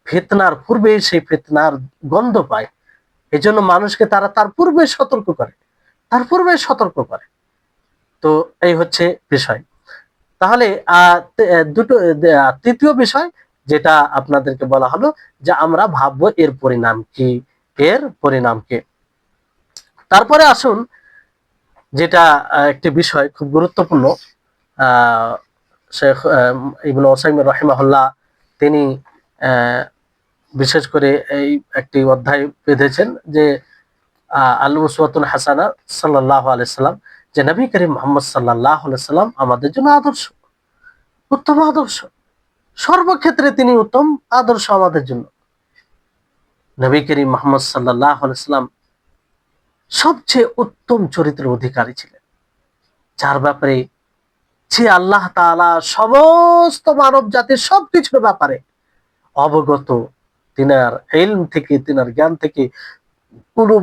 ফিতনার পূর্বেই সেই ফিতনার গন্ধ পায়। এজন্য মানুষকে তারা তার পূর্বে সতর্ক করে। তো এই হচ্ছে বিষয়। তাহলে তৃতীয় বিষয় যেটা আপনাদেরকে বলা হলো যে আমরা ভাববো এর পরিণাম কি, এর পরিণাম কি। তারপরে আসুন যেটা একটি বিষয় খুব গুরুত্বপূর্ণ, আহ শেখ ইবনে উসাইমিন রাহিমাহুল্লাহ তিনি বিশেষ করে এই একটি অধ্যায় বেঁধেছেন যে আল উসওয়াতুল হাসানা সাল্লাল্লাহু আলাইহি সাল্লাম, যে নবী করিম মুহাম্মদ সাল্লাল্লাহু আলাইহি সাল্লাম আমাদের জন্য আদর্শ, উত্তম আদর্শ। সর্বক্ষেত্রে তিনি উত্তম আদর্শ আমাদের জন্য। নবী করিম মুহাম্মদ সাল্লাল্লাহু আলাইহি সাল্লাম সবচেয়ে উত্তম চরিত্রের অধিকারী ছিলেন, যার ব্যাপারে যে আল্লাহ তাআলা সমস্ত মানব জাতির সবকিছুর ব্যাপারে অবগত। তিনার ইলম থেকে, তিনার জ্ঞান থেকে কোনো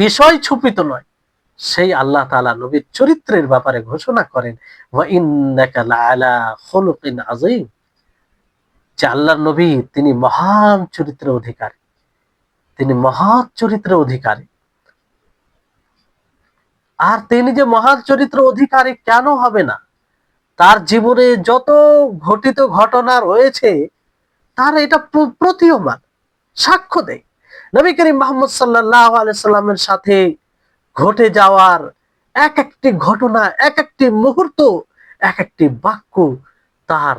বিষয় ছুপিত নয়। সেই আল্লাহ তাআলা নবীর চরিত্রের ব্যাপারে ঘোষণা করেন, ওয়া ইন্নাকা লাআলা খুলুকিন আযীম, যে আল্লাহর নবী তিনি মহান চরিত্রের অধিকারী, তিনি মহৎ চরিত্রের অধিকারী। আর তিনি যে মহান চরিত্র অধিকারী কেন হবে না, তার জীবনে যত ঘটিত ঘটনা রয়েছে তার এটা প্রতীয়মান, সাক্ষ্য দেয়। নবী করিম মুহাম্মদ সাল্লাল্লাহু আলাইহি সাল্লামের সাথে ঘটে যাওয়ার এক একটি ঘটনা, এক একটি মুহূর্ত, এক একটি বাক্য তার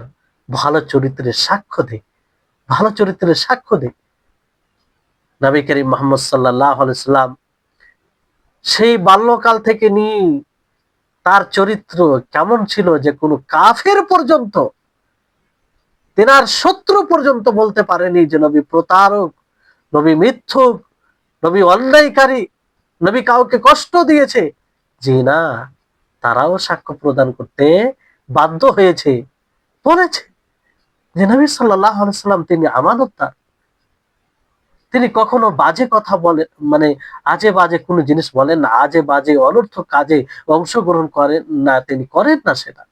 ভালো চরিত্রের সাক্ষ্য দেয়, ভালো চরিত্রের সাক্ষ্য দেয়। নবী করিম মুহাম্মদ সাল্লাল্লাহু আলাইহি সাল্লাম সেই বাল্যকাল থেকে নিয়ে তার চরিত্র কেমন ছিল যে কোনো কাফের পর্যন্ত, তেনার শত্রু পর্যন্ত বলতে পারেনি যে নবী প্রতারক, নবী মিথ্যুক, নবী অন্যায়কারী, নবী কাউকে কষ্ট দিয়েছে। জি না, তারাও সাক্ষ্য প্রদান করতে বাধ্য হয়েছে, বলেছে যে নবী সাল্লাল্লাহু আলাইহি সাল্লাম তিনি আমানতদার। তিনি কখনো বাজে কথা বলেন, মানে আজে বাজে কোনো জিনিস বলেন না, আজে বাজে অনর্থক কাজে অংশগ্রহণ করেন না, তিনি করেন না সেটা।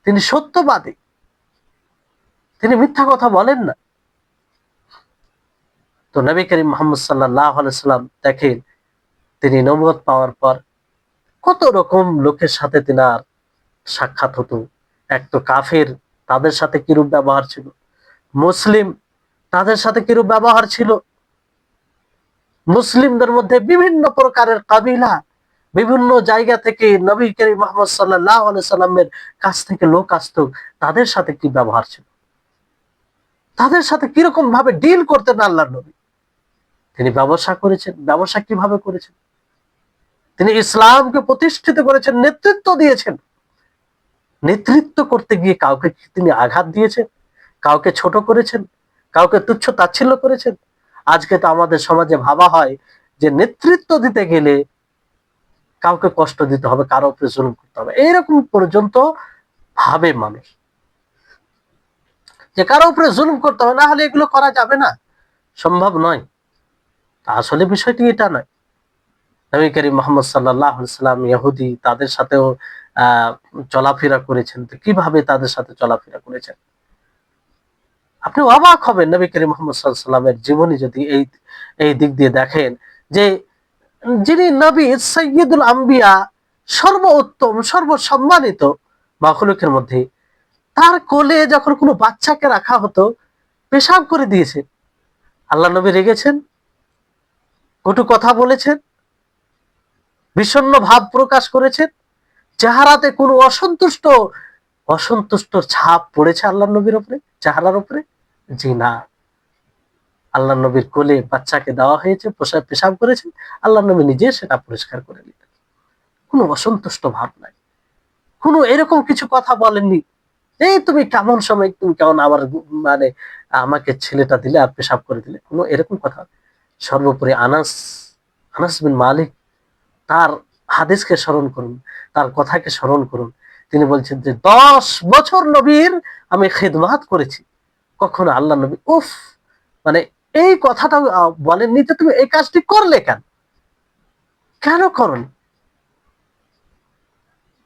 তিনি সত্যবাদী, তিনি মিথ্যা কথা বলেন না। তো নবী করিম মুহাম্মদ সাল্লাল্লাহু আলাইহি সাল্লাম দেখেন, তিনি নবুয়ত পাওয়ার পর কত রকম লোকের সাথে তিনার সাক্ষাৎ হতো। এক তো কাফের, তাদের সাথে কিরূপ ব্যবহার ছিল, মুসলিম, তাদের সাথে কিরূপ ব্যবহার ছিল, মুসলিমদের মধ্যে বিভিন্ন প্রকারের কাবিলা, বিভিন্ন জায়গা থেকে নবী করিম মুহাম্মদ সাল্লাল্লাহু আলাইহি সাল্লামের কাছ থেকে লোক আসতো, তাদের সাথে কি ব্যবহার ছিল, তাদের সাথে কিরকম ভাবে ডিল করতেন আল্লাহর নবী। তিনি ব্যবসা করেছেন, ব্যবসা কিভাবে করেছেন, তিনি ইসলামকে প্রতিষ্ঠিত করেছেন, নেতৃত্ব দিয়েছেন। নেতৃত্ব করতে গিয়ে কাউকে তিনি আঘাত দিয়েছেন, কাউকে ছোট করেছেন, কাউকে তুচ্ছ তাচ্ছিল্য করেছেন? আজকে তো আমাদের সমাজে ভাবা হয় যে নেতৃত্ব দিতে গেলে কাউকে কষ্ট দিতে হবে, কারো উপরে জুলুম করতে হবে, এইরকম পর্যন্ত ভাবে মানুষ, যে কারো উপরে জুলুম করতে হবে, না হলে এগুলো করা যাবে না, সম্ভব নয়। আসলে বিষয়টি এটা নয়। নবী করিম মুহাম্মদ সাল্লাল্লাহু আলাইহি সাল্লাম ইহুদি, তাদের সাথেও চলাফেরা করেছেন। তো কিভাবে তাদের সাথে চলাফেরা করেছেন আপনি অবাক হবেন। নবী করিম মুহাম্মদ সাল্লাল্লাহু আলাইহি সাল্লামের জীবনী যদি এই এই দিক দিয়ে দেখেন, যে যিনি নবী সাইয়্যিদুল আম্বিয়া, সর্বোত্তম সর্বসম্মানিত মাখলুকের মধ্যে, তার কোলে যখন কোনো বাচ্চাকে রাখা হতো, পেশাব করে দিয়েছে, আল্লাহ নবী রেগেছেন, কটু কথা বলেছেন, বিষণ্ণ ভাব প্রকাশ করেছেন, চেহারাতে কোনো অসন্তুষ্ট ছাপ পড়েছে আল্লাহ নবীর উপরে, চেহারার উপরে? জি না। আল্লাহ নবীর কোলে বাচ্চাকে দেওয়া হয়েছে, পেশাব করেছেন, আল্লাহ নবী নিজে সেটা পরিষ্কার করে নিলেন, কোনো অসন্তুষ্ট ভাব নাই, কোনো এরকম কিছু কথা বলেননি, এই তুমি কেমন সময়, তুমি কেমন আবার মানে আমাকে ছেলেটা দিলে আর পেশাব করে দিলে, কোনো এরকম কথা। সর্বোপরি আনাস আনাস বিন মালিক, তার হাদিসকে স্মরণ করুন, তার কথাকে স্মরণ করুন। তিনি বলছেন যে 10 বছর নবীর আমি খেদমাত করেছি, কখনো আল্লাহ নবী উফ মানে এই কথাটা বলেননি যে তুমি এই কাজটি করলে কেন, কেন করনি,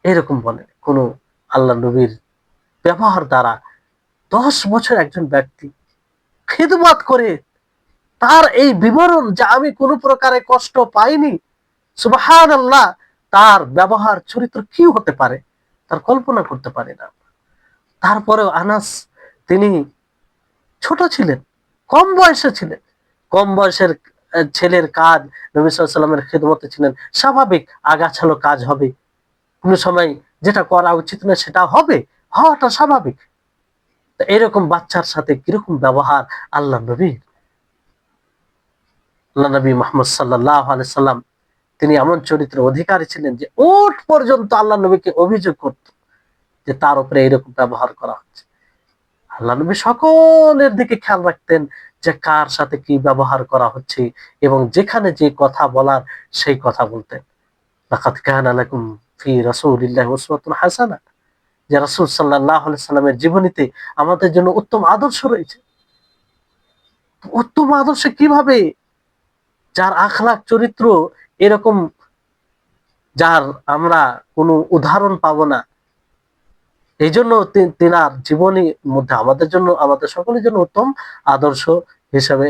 এরকম বলেন কোন আল্লাহ নবীর ব্যবহার দ্বারা 10 বছর একজন ব্যক্তি খেদমত করে, তার এই বিবরণ যে আমি কোন প্রকারে কষ্ট পাইনি, সুবহানাল্লাহ, তার ব্যবহার চরিত্র কি হতে পারে তার কল্পনা করতে পারি না। তারপরেও আনাস, তিনি ছোট ছিলেন, কম বয়সে ছিলেন, কম বয়সের ছেলের কাজ, নবী সাল্লাল্লাহু আলাইহি ওয়াসাল্লামের খেদমতে ছিলেন, স্বাভাবিক আগাছালো কাজ হবে, কোনো সময় যেটা করা উচিত না সেটা হবে, হওয়াটা স্বাভাবিক। এরকম বাচ্চার সাথে কিরকম ব্যবহার আল্লাহ নবীর। আল্লাহ নবী মুহাম্মদ সাল্লাল্লাহু আলাইহি সাল্লাম, তিনি এমন চরিত্রের অধিকারী ছিলেন যে ওট পর্যন্ত আল্লাহ নবীকে অভিযোগ করত যে তার উপরে এরকম ব্যবহার করা হচ্ছে। আল্লাহ নবী সকলের দিকে খেয়াল রাখতেন যে কার সাথে কি ব্যবহার করা হচ্ছে, এবং যেখানে যে কথা বলার সেই কথা বলতেন। লাকাদ কানা লাকুম ফি রাসূলিল্লাহি উসওয়াতুন হাসানাহ, যে রাসূল সাল্লাল্লাহু আলাইহি সাল্লামের জীবনীতে আমাদের জন্য উত্তম আদর্শ রয়েছে। উত্তম আদর্শ কিভাবে, যার আখলাক চরিত্র এরকম, যার আমরা কোনো উদাহরণ পাবো না, এই জন্য তিনার জীবনীর মধ্যে আমাদের জন্য, আমাদের সকলের জন্য উত্তম আদর্শ হিসাবে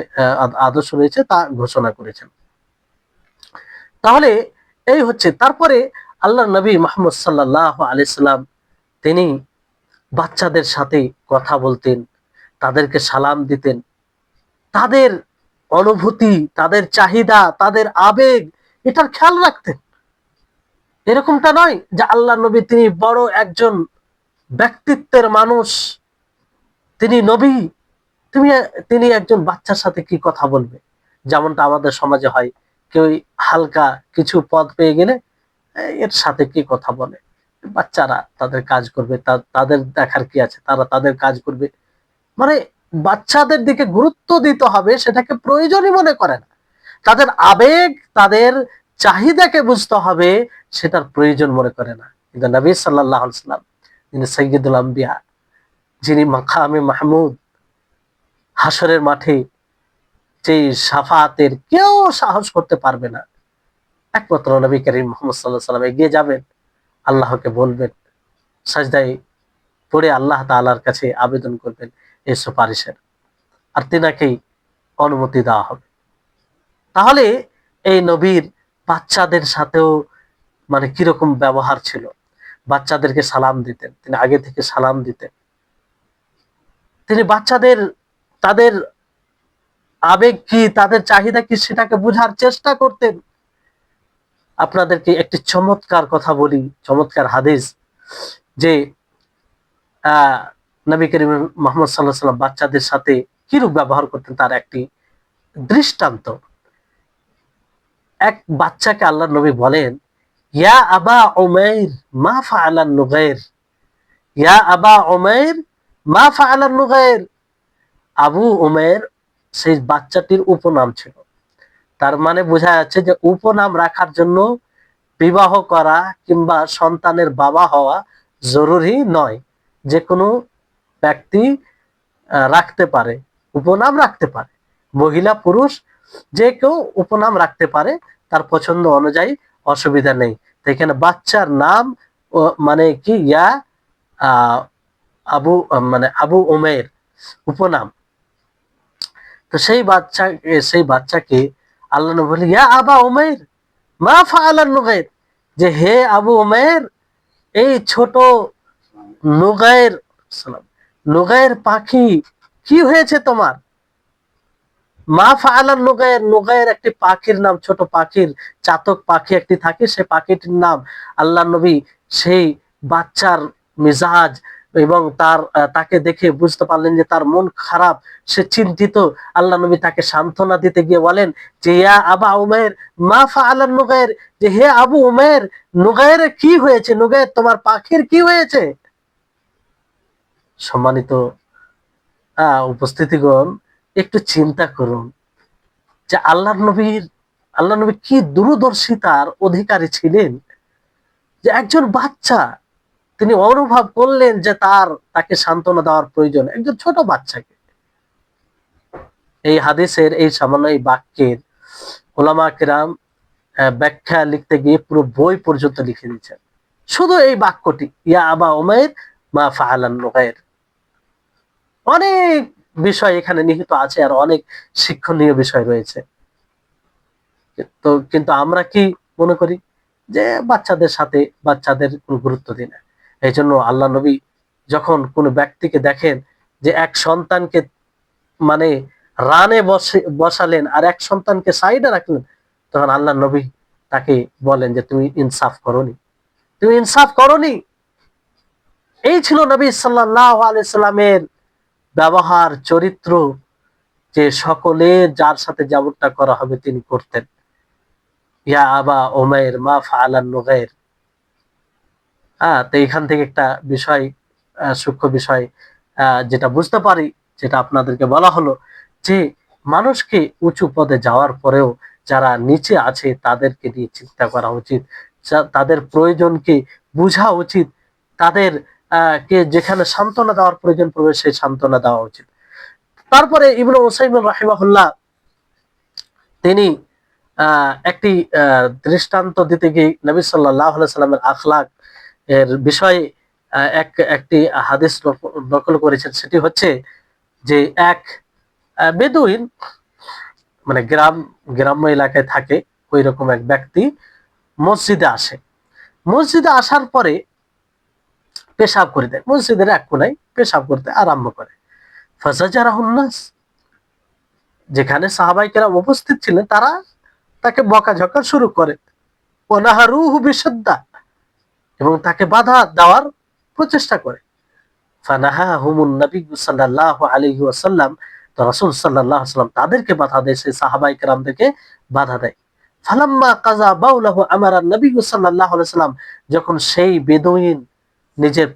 আদর্শ রয়েছে, তা ঘোষণা করেছেন। তাহলে এই হচ্ছে। তারপরে আল্লাহ নবী মুহাম্মদ সাল্লাল্লাহু আলাইহি সাল্লাম, তিনি বাচ্চাদের সাথে কথা বলতেন, তাদেরকে সালাম দিতেন, তাদের অনুভূতি, তাদের চাহিদা, তাদের আবেগ, এটার খেয়াল রাখতেন। এরকমটা নয় যে আল্লাহ নবী তিনি বড় একজন ব্যক্তিত্বের মানুষ, তিনি নবী, তুমি তিনি একজন বাচ্চার সাথে কি কথা বলবে, যেমনটা আমাদের সমাজে হয়, কেউ হালকা কিছু পদ পেয়ে গেলে এর সাথে কি কথা বলে, বাচ্চারা তাদের কাজ করবে, তাদের দেখার কি আছে, তারা তাদের কাজ করবে। মানে বাচ্চাদের দিকে গুরুত্ব দিতে হবে সেটাকে প্রয়োজনই মনে করে না। তাদের আবেগ, তাদের চাহিদাকে বুঝতে হবে, সেটার প্রয়োজন মনে করে না। কিন্তু নবী সাল্লাল্লাহু আলাইহি ওয়াসাল্লাম, যিনি সাইয়্যিদুল আম্বিয়া, যিনি মাকামে মাহমুদ, হাসরের মাঠে যে শাফাতের কেউ সাহস করতে পারবে না, একমাত্র নবী করিম মুহাম্মদ সাল্লাল্লাহু আলাইহি ওয়াসাল্লাম এগিয়ে যাবেন, আল্লাহকে বলবেন, সাজদায় পড়ে আল্লাহ তাআলার কাছে আবেদন করবেন এই সুপারিশের, আর তিনাকেই অনুমতি দেওয়া হবে। তাহলে এই নবীর বাচ্চাদের সাথেও মানে কিরকম ব্যবহার ছিল। বাচ্চাদেরকে সালাম দিতেন, তিনি আগে থেকে সালাম দিতেন। তিনি বাচ্চাদের, তাদের আবেগ কি, তাদের চাহিদা কি, সেটাকে বোঝার চেষ্টা করতেন। আপনাদেরকে একটি চমৎকার কথা বলি, চমৎকার হাদিস, যে নবী করিম মুহাম্মদ সাল্লাল্লাহু আলাইহি ওয়াসাল্লাম বাচ্চাদের সাথে কিরূপ ব্যবহার করতেন তার একটি দৃষ্টান্ত। এক বাচ্চাকে আল্লাহ নবী বলেন, ইয়া আবা উমাইর মা ফাআলান নুগাইর, ইয়া আবা উমাইর মা ফাআলান নুগাইর। আবু উমাইর সেই বাচ্চাটির উপনাম ছিল। তার মানে বোঝা যাচ্ছে যে উপনাম রাখার জন্য বিবাহ করা কিংবা সন্তানের বাবা হওয়া জরুরি নয়। যে কোনো ব্যক্তি রাখতে পারে, উপনাম রাখতে পারে, মহিলা পুরুষ যে কেউ উপনাম রাখতে পারে, তার পছন্দ অনুযায়ী, অসুবিধা নেই। তো এখানে বাচ্চার নাম মানে কি, ইয়া আবু, মানে আবু উমের উপনাম। তো সেই বাচ্চাকে আল্লাহ নবী বলে, ইয়া আবা উমের মা ফাআলান নুগাইর, যে হে আবু উমের, এই ছোট নুগাইর, নুগাইর পাখি কি হয়েছে তোমার। মা ফাআলান নুগাইর, নুগাইর একটি পাখির নাম, ছোট পাখির, চাতক পাখি একটি থাকে, সে পাখিটির নাম। আল্লাহ নবী সেই বাচ্চার মিজাজ এবং তাকে দেখে বুঝতে পারলেন যে তার মন খারাপ, সে চিন্তিত। আল্লাহ নবী তাকে সান্ত্বনা দিতে গিয়ে বলেন যে ইয়া আবা উমাইর মা ফাআলান নুগাইর, যে হে আবু উমাইর, নুগাইরের কি হয়েছে, নুগাইর তোমার পাখির কি হয়েছে। সম্মানিত উপস্থিতিগণ, একটু চিন্তা করুন যে আল্লাহ নবী কি দূরদর্শিতার অধিকারী ছিলেন, যে একজন বাচ্চা তিনি অনুভব করলেন যে তাকে সান্ত্বনা দেওয়ার প্রয়োজন, একজন ছোট বাচ্চাকে। এই হাদিসের এই সামান্য এই বাক্যের উলামা কিরাম ব্যাখ্যা লিখতে গিয়ে পুরো বই পর্যন্ত লিখে দিয়েছেন, শুধু এই বাক্যটি, ইয়া আবা উমাইর মা ফাআলান নুগাইর। অনেক বিষয় এখানে নিহিত আছে, আর অনেক শিক্ষণীয় বিষয় রয়েছে। তো কিন্তু আমরা কি মনে করি যে বাচ্চাদের কোনো গুরুত্ব দিই না। এই জন্য আল্লাহ নবী যখন কোনো ব্যক্তিকে দেখেন যে এক সন্তানকে মানে রানে বসালেন আর এক সন্তানকে সাইডে রাখলেন, তখন আল্লাহ নবী তাকে বলেন যে তুমি ইনসাফ করনি, তুমি ইনসাফ করনি। এই ছিল নবী সাল্লাল্লাহু আলাইহি সাল্লামের ব্যবহার, চরিত্র, যে সকলে যার সাথে যেমনটা করা হবে তিনি করতেন। ইয়া আবা উমাইর মা ফাআলান নুগাইর। তো এখান থেকে একটা বিষয়, সূক্ষ্ম বিষয় যেটা বুঝতে পারি, যেটা আপনাদেরকে বলা হলো, যে মানুষকে উঁচু পদে যাওয়ার পরেও যারা নিচে আছে তাদেরকে নিয়ে চিন্তা করা উচিত, তাদের প্রয়োজনকে বোঝা উচিত, তাদের কে যেখানে সান্ত্বনা দেওয়ার প্রয়োজন পড়বে সেই সান্ত্বনা দেওয়া উচিত। তারপরে ইবনে উসাইমিন রাহিমাহুল্লাহ তিনি একটি দৃষ্টান্ত দিতে গিয়ে নবী সাল্লাল্লাহু আলাইহি সাল্লামের আখলাক এর বিষয়ে একটি হাদিস নকল করেছেন। সেটি হচ্ছে যে এক বেদুইন, মানে গ্রাম্য এলাকায় থাকে ওই রকম এক ব্যক্তি মসজিদে আসে। মসজিদে আসার পরে পেশাব করে দেয়, মসজিদের এক কোনায় পেশাব করতে আরম্ভ করে। ফাজাজারাহুন নাস, যেখানে সাহাবায়ে কেরাম উপস্থিত ছিলেন তারা তাকে বকাঝকা শুরু করে। ওয়ানাহারুহু বিশিদ্দা, এবং তাকে বাধা দেওয়ার প্রচেষ্টা করে। ফানাহাহুমুন নবী সাল্লাল্লাহু আলাইহি ওয়াসাল্লাম, তো রাসূল সাল্লাল্লাহু আলাইহি ওয়াসাল্লাম তাদেরকে বাধা দেয়, সেই সাহাবায়ে কেরামদেরকে বাধা দেয়। ফালাম্মা কাযা বাউলাহু আমারা নবী সাল্লাল্লাহু আলাইহি ওয়াসাল্লাম, যখন সেই বেদুইন নিজের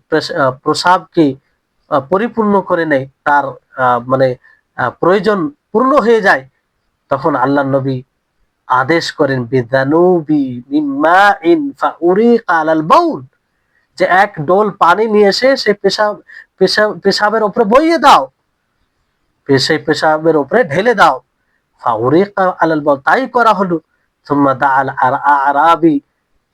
প্রসাবকে পরিপূর্ণ করে নেয়, তার মানে প্রয়োজন পূর্ণ হয়ে যায়, তখন আল্লাহ নবী আদেশ করেন বিদানুবি মিম্মাইন ফাউরিকা আলাল বাউল, যে এক ডোল পানি নিয়ে এসে সে পেশাবের উপরে বইয়ে দাও, সেই পেশাবের উপরে ঢেলে দাও। ফাউরিকা আলাল বাউল, তাই করা হলো। সুম্মা দাআল আরাবি,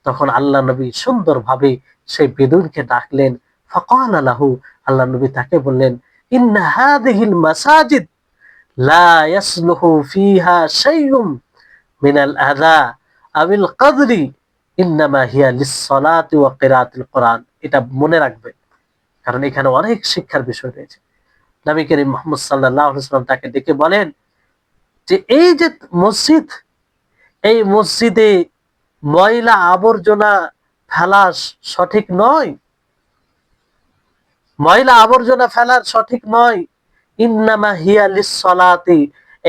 তখন আল্লাহ নবী সুন্দরভাবে সেই বেদুইনকে ডাকলেন। ফাকালা লাহু, আল্লাহ নবী তাকে বললেন, ইন্না হাযিহিল মাসাজিদ লা ইয়াসলুহু ফিহা শাইউম মিনাল আযা আবিল কদরি, ইন্নামা হিয়া লিস-সালাতি ওয়া কিরাআতিল কুরআন। এটা মনে রাখবে, কারণ এখানে অনেক শিক্ষার বিষয় রয়েছে। নবী করিম মুহাম্মদ সাল্লাল্লাহু আলাইহি ওয়াসাল্লাম তাকে ডেকে বলেন যে এই যে মসজিদ, এই মসজিদে ময়লা আবর্জনা ফেলা সঠিক নয়, ময়লা আবর্জনা ফেলার সঠিক নয়। ইন্নামা হিয়া লিস-সালাতি,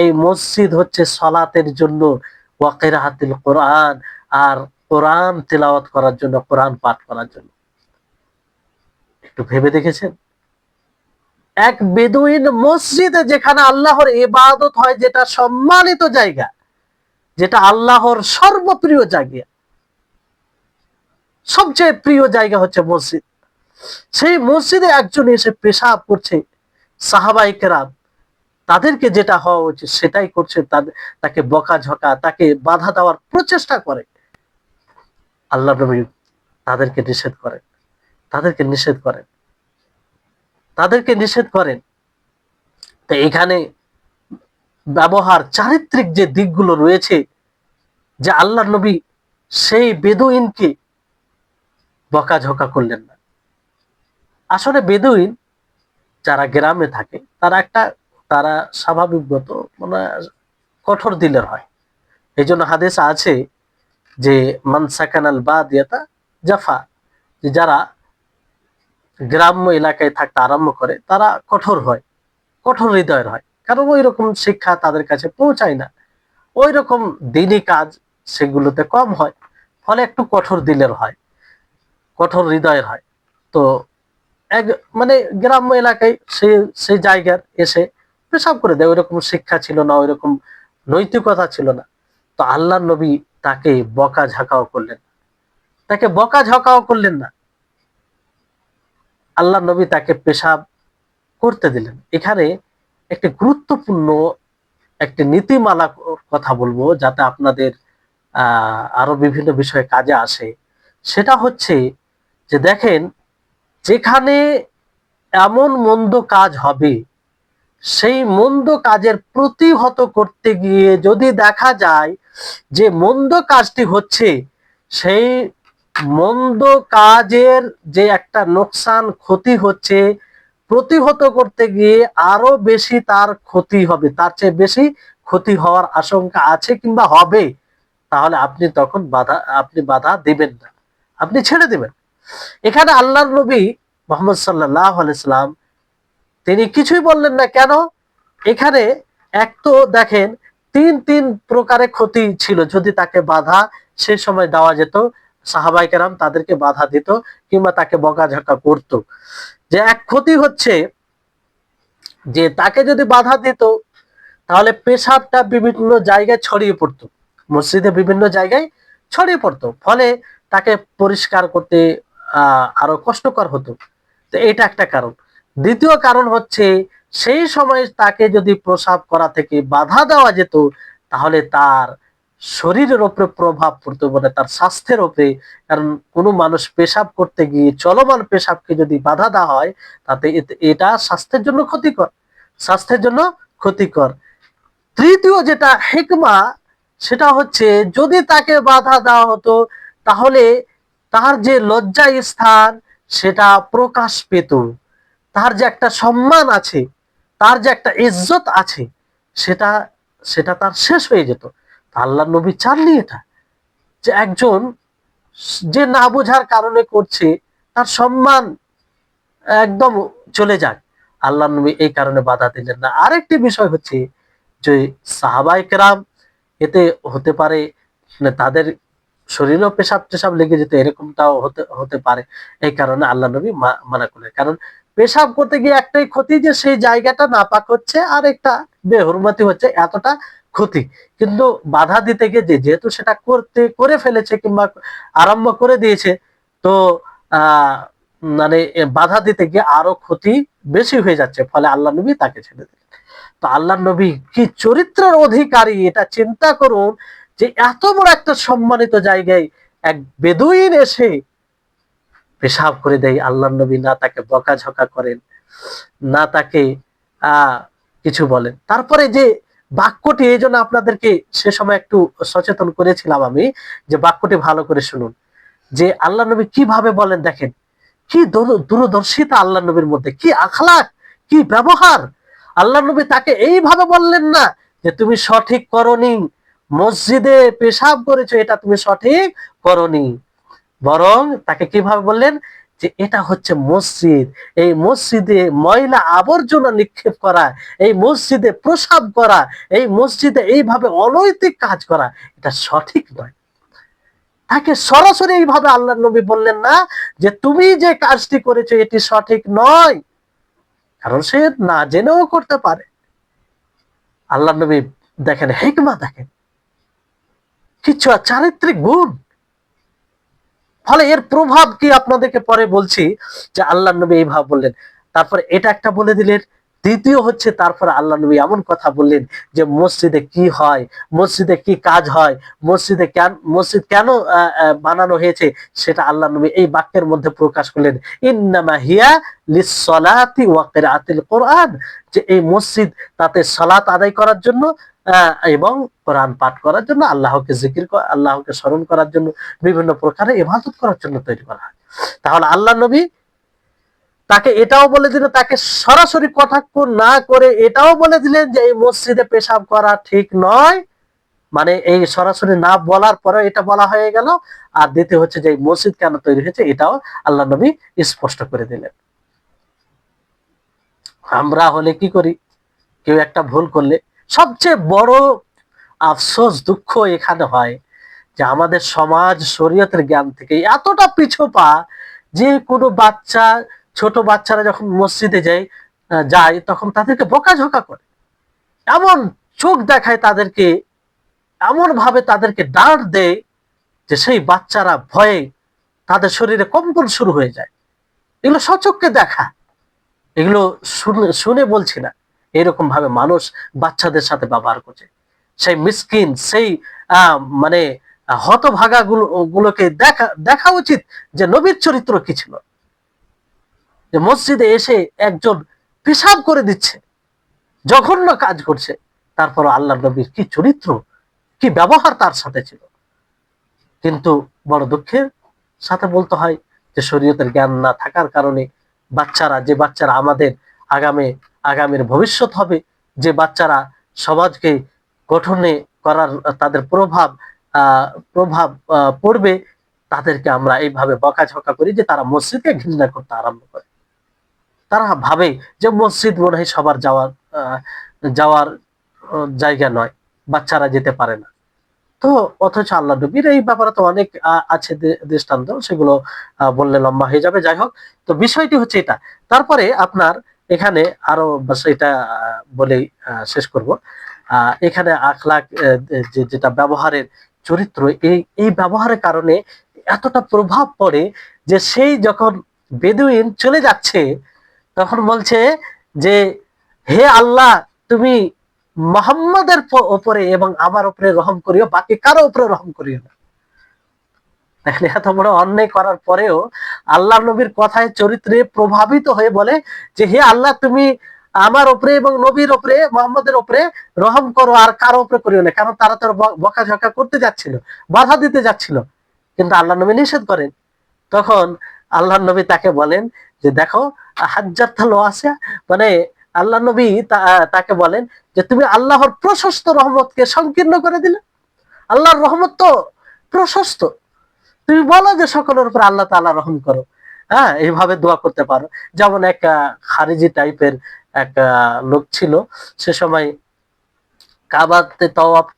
এই মসজিদ হচ্ছে সালাতের জন্য, ওয়া কিরাআতিল কুরআন, আর কোরআন তিলাওয়াত করার জন্য, কোরআন পাঠ করার জন্য। একটু ভেবে দেখেছেন, এক বেদুইন মসজিদে, যেখানে আল্লাহর ইবাদত হয়, যেটা সম্মানিত জায়গা, যেটা আল্লাহর সর্বপ্রিয় জায়গা, সবচেয়ে প্রিয় জায়গা হচ্ছে মসজিদ, সেই মসজিদে একজন এসে পেশাব করছে, সাহাবায়ে কেরাম তাদেরকে যেটা হওয়া উচিত সেটাই করছে, তাকে বকাঝকা, তাকে বাধা দেওয়ার প্রচেষ্টা করে। আল্লাহ নবী তাদেরকে নিষেধ করেন, তাদেরকে নিষেধ করেন, তাদেরকে নিষেধ করেন। তো এখানে ব্যবহার, চারিত্রিক যে দিকগুলো রয়েছে, যে আল্লাহ নবী সেই বেদুইনকে বকাঝকা করলেন না। আসলে বেদুইন যারা গ্রামে থাকে, তারা স্বাভাবিকগত মানে কঠোর দিলের হয়। এই জন্য হাদিস আছে যে মান সাকানাল বাদিয়াতা জাফা, যে যারা গ্রাম্য এলাকায় থাকতে আরম্ভ করে তারা কঠোর হয়, কঠোর হৃদয়ের হয়, কারণ ওই রকম শিক্ষা তাদের কাছে পৌঁছায় না, ওই রকম দিনই কাজ সেগুলোতে কম হয়, ফলে একটু কঠোর দিলের হয়, কঠোর হৃদয়ের হয়। তো এক মানে গ্রাম্য এলাকায় সেই জায়গার এসে পেশাব করে দেয়, ওইরকম শিক্ষা ছিল না, ওইরকম নৈতিকতা ছিল না। তো আল্লাহ নবী তাকে বকাঝকাও করলেন, তাকে বকাঝকাও করলেন না, আল্লাহ নবী তাকে পেশাব করতে দিলেন। এখানে একটি গুরুত্বপূর্ণ একটি নীতিমালা কথা বলবো, যাতে আপনাদের আরো বিভিন্ন বিষয়ে কাজে আসে। সেটা হচ্ছে যে দেখেন, যেখানে এমন মন্দ কাজ হবে, সেই মন্দ কাজের প্রতিহত করতে গিয়ে যদি দেখা যায় যে মন্দ কাজটি হচ্ছে, সেই মন্দ কাজের যে একটা নোকসান, ক্ষতি হচ্ছে, প্রতিহত করতে গিয়ে আরো বেশি তার ক্ষতি হবে, তার চেয়ে বেশি ক্ষতি হওয়ার আশঙ্কা আছে কিংবা হবে, তাহলে আপনি বাধা দিবেন না, আপনি ছেড়ে দিবেন। এখানে আল্লাহর নবী মুহাম্মদ সাল্লাল্লাহু আলাইহি সাল্লাম তিনি কিছুই বললেন না। কেন? এখানে এক তো দেখেন তিন প্রকারের ক্ষতি ছিল, যদি তাকে বাধা সে সময় দেওয়া যেত, সাহাবায়ে কেরাম তাদেরকে বাধা দিত কিংবা তাকে বকাঝকা করত। যে এক ক্ষতি হচ্ছে যে তাকে যদি বাধা দিত, তাহলে পেশাবটা বিভিন্ন জায়গায় ছড়িয়ে পড়তো, মসজিদে বিভিন্ন জায়গায় ছড়িয়ে পড়তো, ফলে তাকে পরিষ্কার করতে আরো কষ্টকর হতো। তো এটা একটা কারণ। দ্বিতীয় কারণ হচ্ছে, সেই সময় তাকে যদি প্রসাব করা থেকে বাধা দেওয়া যেত, তাহলে তার শরীরের উপরে প্রভাব পড়তো, মানে তার স্বাস্থ্যের উপরে। কারণ কোনো মানুষ পেশাব করতে গিয়ে চলমান পেশাবকে যদি বাধা দেওয়া হয়, তাতে এটা স্বাস্থ্যের জন্য ক্ষতিকর, স্বাস্থ্যের জন্য ক্ষতিকর। তৃতীয় যেটা হিকমা, সেটা হচ্ছে যদি তাকে বাধা দেওয়া হতো, তাহলে তার যে লজ্জা স্থান সেটা প্রকাশ পেত, তার যে একটা সম্মান আছে, তার যে একটা ইজ্জত আছে, সেটা সেটা তার শেষ হয়ে যেত। আল্লাহ নবী চাননি এটা, যে একজন যে না বোঝার কারণে করছে, তার সম্মান একদম চলে যাক। আল্লাহ নবী এই কারণে বাধা দিলেন না। আরেকটি বিষয় হচ্ছে যে সাহাবায়ে কেরাম, এতে হতে পারে মানে তাদের শরীরেও পেশাব টেশাব লেগে যেত, এরকমটাও হতে হতে পারে। এই কারণে আল্লাহ নবী মানা করলেন। কারণ পেশাব করতে গিয়ে একটাই ক্ষতি, যে সেই জায়গাটা নাপাক হচ্ছে, আর একটা বেহুরমতি হচ্ছে, এতটা ক্ষতি। কিন্তু বাধা দিতে গিয়ে যেহেতু সেটা করে ফেলেছে কিংবা আরম্ভ করে দিয়েছে, তো আহ মানে বাধা দিতে গিয়ে আরো ক্ষতি বেশি হয়ে যাচ্ছে, ফলে আল্লাহ নবী তাকে ছেড়ে দিলেন। তো আল্লাহ নবী কি চরিত্রের অধিকারী, এটা চিন্তা করুন, যে এত বড় একটা সম্মানিত জায়গায় এক বেদুইন এসে পেশাব করে দেয়। আল্লাহ নবী না তাকে বকাঝকা করেন, না তাকে আহ কিছু বলেন। তারপরে যে বাক্যটি, এই জন্য আপনাদেরকে সে সময় একটু সচেতন করেছিলাম আমি, যে বাক্যটি ভালো করে শুনুন, যে আল্লাহ নবী কিভাবে বলেন, দেখেন কি দূরদর্শিতা আল্লাহ নবীর মধ্যে, কি আখলাক, কি ব্যবহার। আল্লাহ নবী তাকে এইভাবে বললেন না যে তুমি সঠিক করনি, মসজিদে পেশাব করেছো, এটা তুমি সঠিক করনি। বরং তাকে কিভাবে বললেন, যে এটা হচ্ছে মসজিদ, এই মসজিদে ময়লা আবর্জনা নিক্ষেপ করা, এই মসজিদে প্রসাব করা, এই মসজিদে এইভাবে অনৈতিক কাজ করা, এটা সঠিক নয়। তাকে সরাসরি এইভাবে আল্লাহ নবী বললেন না যে তুমি যে কাজটি করেছো এটি সঠিক নয়, কারণ সে না জেনেও করতে পারে। আল্লাহ নবী দেখেন হিকমা, দেখেন কিছু চারিত্রিক গুণ। ফলে এর প্রভাব কি আপনাদেরকে পরে বলছি, যে আল্লাহ নবী এইভাবে বললেন। তারপরে এটা একটা বলে দিলেন। দ্বিতীয় হচ্ছে, তারপরে আল্লাহ নবী এমন কথা বললেন যে মসজিদে কি হয়, মসজিদে কি কাজ হয়, মসজিদ কেন বানানো হয়েছে, সেটা আল্লাহ নবী এই বাক্যের মধ্যে প্রকাশ করলেন। ইন্নামা হিয়া লিসসালাতি ওয়া কিরাআতিল কোরআন, যে এই মসজিদ তাতে সালাত আদায় করার জন্য এবং কোরআন পাঠ করার জন্য, আল্লাহকে জিকির আল্লাহকে স্মরণ করার জন্য, বিভিন্ন প্রকারে ইবাদত করার জন্য তৈরি করা হয়। তাহলে আল্লাহ নবী তাকে এটাও বলে দিলেন, তাকে সরাসরি কটাক্ষ না করে এটাও বলে দিলেন যে এই মসজিদে পেশাব করা ঠিক নয়। মানে এই সরাসরি না বলার পরে এটা বলা হয়ে গেল। আর দ্বিতীয় হচ্ছে যে এই মসজিদ কেন তৈরি হয়েছে, এটাও আল্লাহ নবী স্পষ্ট করে দিলেন। আমরা হলে কি করি, কেউ একটা ভুল করলে সবচেয়ে বড় আফসোস, দুঃখ এখানে হয় যে আমাদের সমাজ শরীয়তের জ্ঞান থেকে এতটা পিছপা, যে কোনো বাচ্চা, ছোট বাচ্চারা যখন মসজিদে যায় তখন তাদেরকে বকাঝকা করে, এমন চোখ দেখায় তাদেরকে, এমন ভাবে তাদেরকে ডাঁট দেয়, যে সেই বাচ্চারা ভয়ে তাদের শরীরে কম্পন শুরু হয়ে যায়। এগুলো সচক্ষে দেখা, এগুলো শুনে শুনে বলছি না, এরকম ভাবে মানুষ বাচ্চাদের সাথে ব্যবহার করছে। সেই মিসকিন, সেই মানে হতভাগা গুলোকে দেখা দেখা উচিত যে নবীর চরিত্র কি ছিল, যে মসজিদে এসে একজন পেশাব করে দিচ্ছে, জঘন্য কাজ করছে, তারপর আল্লাহ নবীর কি চরিত্র, কি ব্যবহার তার সাথে ছিল। কিন্তু বড় দুঃখের সাথে বলতে হয় যে শরীয়তের জ্ঞান না থাকার কারণে যে বাচ্চারা আমাদের আগামীর ভবিষ্যৎ হবে, যে বাচ্চারা সমাজকে গঠনে করার তাদের প্রভাব পড়বে, তাদেরকে আমরা এইভাবে বকাঝকা করি যে তারা মসজিদকে ঘৃণা করতে আরম্ভ করে। তারা ভাবে যে মসজিদ মনে হয় সবার যাওয়ার জায়গা নয়, বাচ্চারা যেতে পারে না। তো অথচ আল্লাহ নবীর এই ব্যাপারে তো অনেক আছে দৃষ্টান্ত, সেগুলো বললে লম্বা হয়ে যাবে। যাই হোক, তো বিষয়টি হচ্ছে এটা। তারপরে আপনার এখানে আরো এটা বলেই শেষ করব। এখানে আখলাক, যেটা ব্যবহারের চরিত্র, এই ব্যবহারের কারণে এতটা প্রভাব পড়ে যে সেই যখন বেদুইন চলে যাচ্ছে তখন বলছে যে হে আল্লাহ, তুমি মোহাম্মদের উপরে এবং আমার উপরে রহম করিও, বাকি কারো উপরে রহম করিও না। দেখলে এত বড় অন্যায় করার পরেও আল্লাহ নবীর কথায় চরিত্রে প্রভাবিত হয়ে বলে যে হে আল্লাহ, তুমি আমার উপরে এবং নবীর উপরে, মোহাম্মদের উপরে রহম করো, আর কারো উপরে করিও না। কারণ তারা তো বকাঝকা করতে যাচ্ছিল, বাধা দিতে যাচ্ছিল, কিন্তু আল্লাহ নবী নিষেধ করেন। তখন আল্লাহ নবী তাকে বলেন যে দেখো, হাজ্জাত ওয়াসিয়া, মানে আল্লাহ নবী তাকে বলেন যে তুমি আল্লাহর প্রশস্ত রহমতকে সংকীর্ণ করে দিলে। আল্লাহর রহমত তো প্রশস্ত, তুমি বলো যে সকলের উপর আল্লাহ তাআলা রহম করো। হ্যাঁ, এইভাবে দোয়া করতে পারো। যেমন এক খারিজি টাইপের এক লোক ছিল, সে সময় কাবাতে তাওয়াফ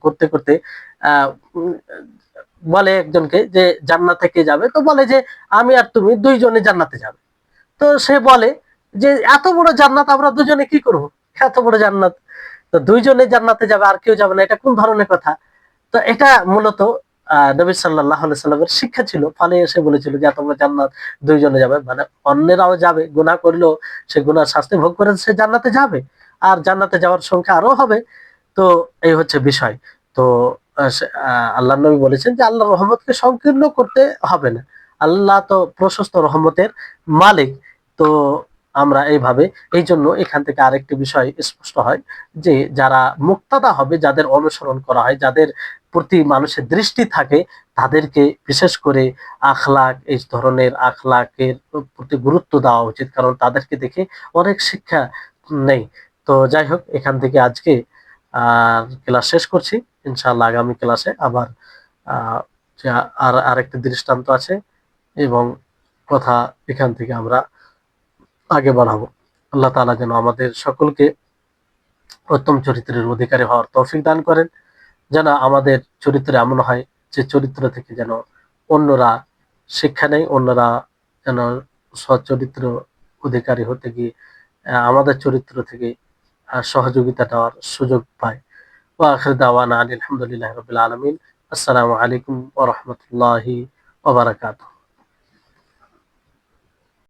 করতে করতে আহ, উম, বলে একজনকে যে জান্নাতে কে যাবে, তো বলে যে আমি আর তুমি দুইজনে জান্নাতে যাবে। তো সে বলে যে এত বড় জান্নাত আমরা দুজনে কি করব, এত বড় জান্নাত, তো দুইজনে জান্নাতে যাবে আর কেউ যাবে না, এটা কোন ধরনের কথা? তো এটা মূলত নবী সাল্লাল্লাহু আলাইহি সাল্লামের শিক্ষা ছিল, ফলে এসে বলেছিল যে তোমরা জান্নাত দুইজনে যাবে, মানে অন্যরাও যাবে, গুনাহ করলেও সে গুনার শাস্তি ভোগ করে সে জান্নাতে যাবে, আর জান্নাতে যাওয়ার সংখ্যা আরো হবে। তো এই হচ্ছে বিষয়। তো আল্লাহ নবী বলেছেন যে আল্লাহর রহমতকে সংকীর্ণ করতে হবে না, আল্লাহ তো প্রশস্ত রহমতের মালিক। তো আমরা এইভাবে, এই জন্য এখান থেকে আরেকটি বিষয় স্পষ্ট হয় যে যারা মুক্তাদা হবে, যাদের অনুসরণ করা হয়, যাদের প্রতি মানুষের দৃষ্টি থাকে, তাদেরকে বিশেষ করে আখলাক, এই ধরনের আখলাকের প্রতি গুরুত্ব দেওয়া উচিত, কারণ তাদেরকে দেখে অনেক শিক্ষা নেই। তো যাই হোক, এখান থেকে আজকে ক্লাস শেষ করছি। ইনশাআল্লাহ আগামী ক্লাসে আবার আহ, যে আর আরেকটি দৃষ্টান্ত আছে এবং কথা এখান থেকে আমরা আগে বাড়াবো। আল্লাহ তাআলা যেন আমাদের সকলকে উত্তম চরিত্রের অধিকারী হওয়ার তৌফিক দান করেন, যেন আমাদের চরিত্র এমন হয় যে চরিত্র থেকে যেন অন্যরা শিক্ষা নেয়, অন্যরা যেন সচ্চরিত্র অধিকারী হতে গিয়ে আমাদের চরিত্র থেকে সহযোগিতা নেওয়ার সুযোগ পায়। ওয়া আখির দাওয়ানা আনিল হামদুলিল্লাহি রাব্বিল আলামিন। আসসালামু আলাইকুম ওয়া রাহমাতুল্লাহি ওয়া বারাকাতুহু।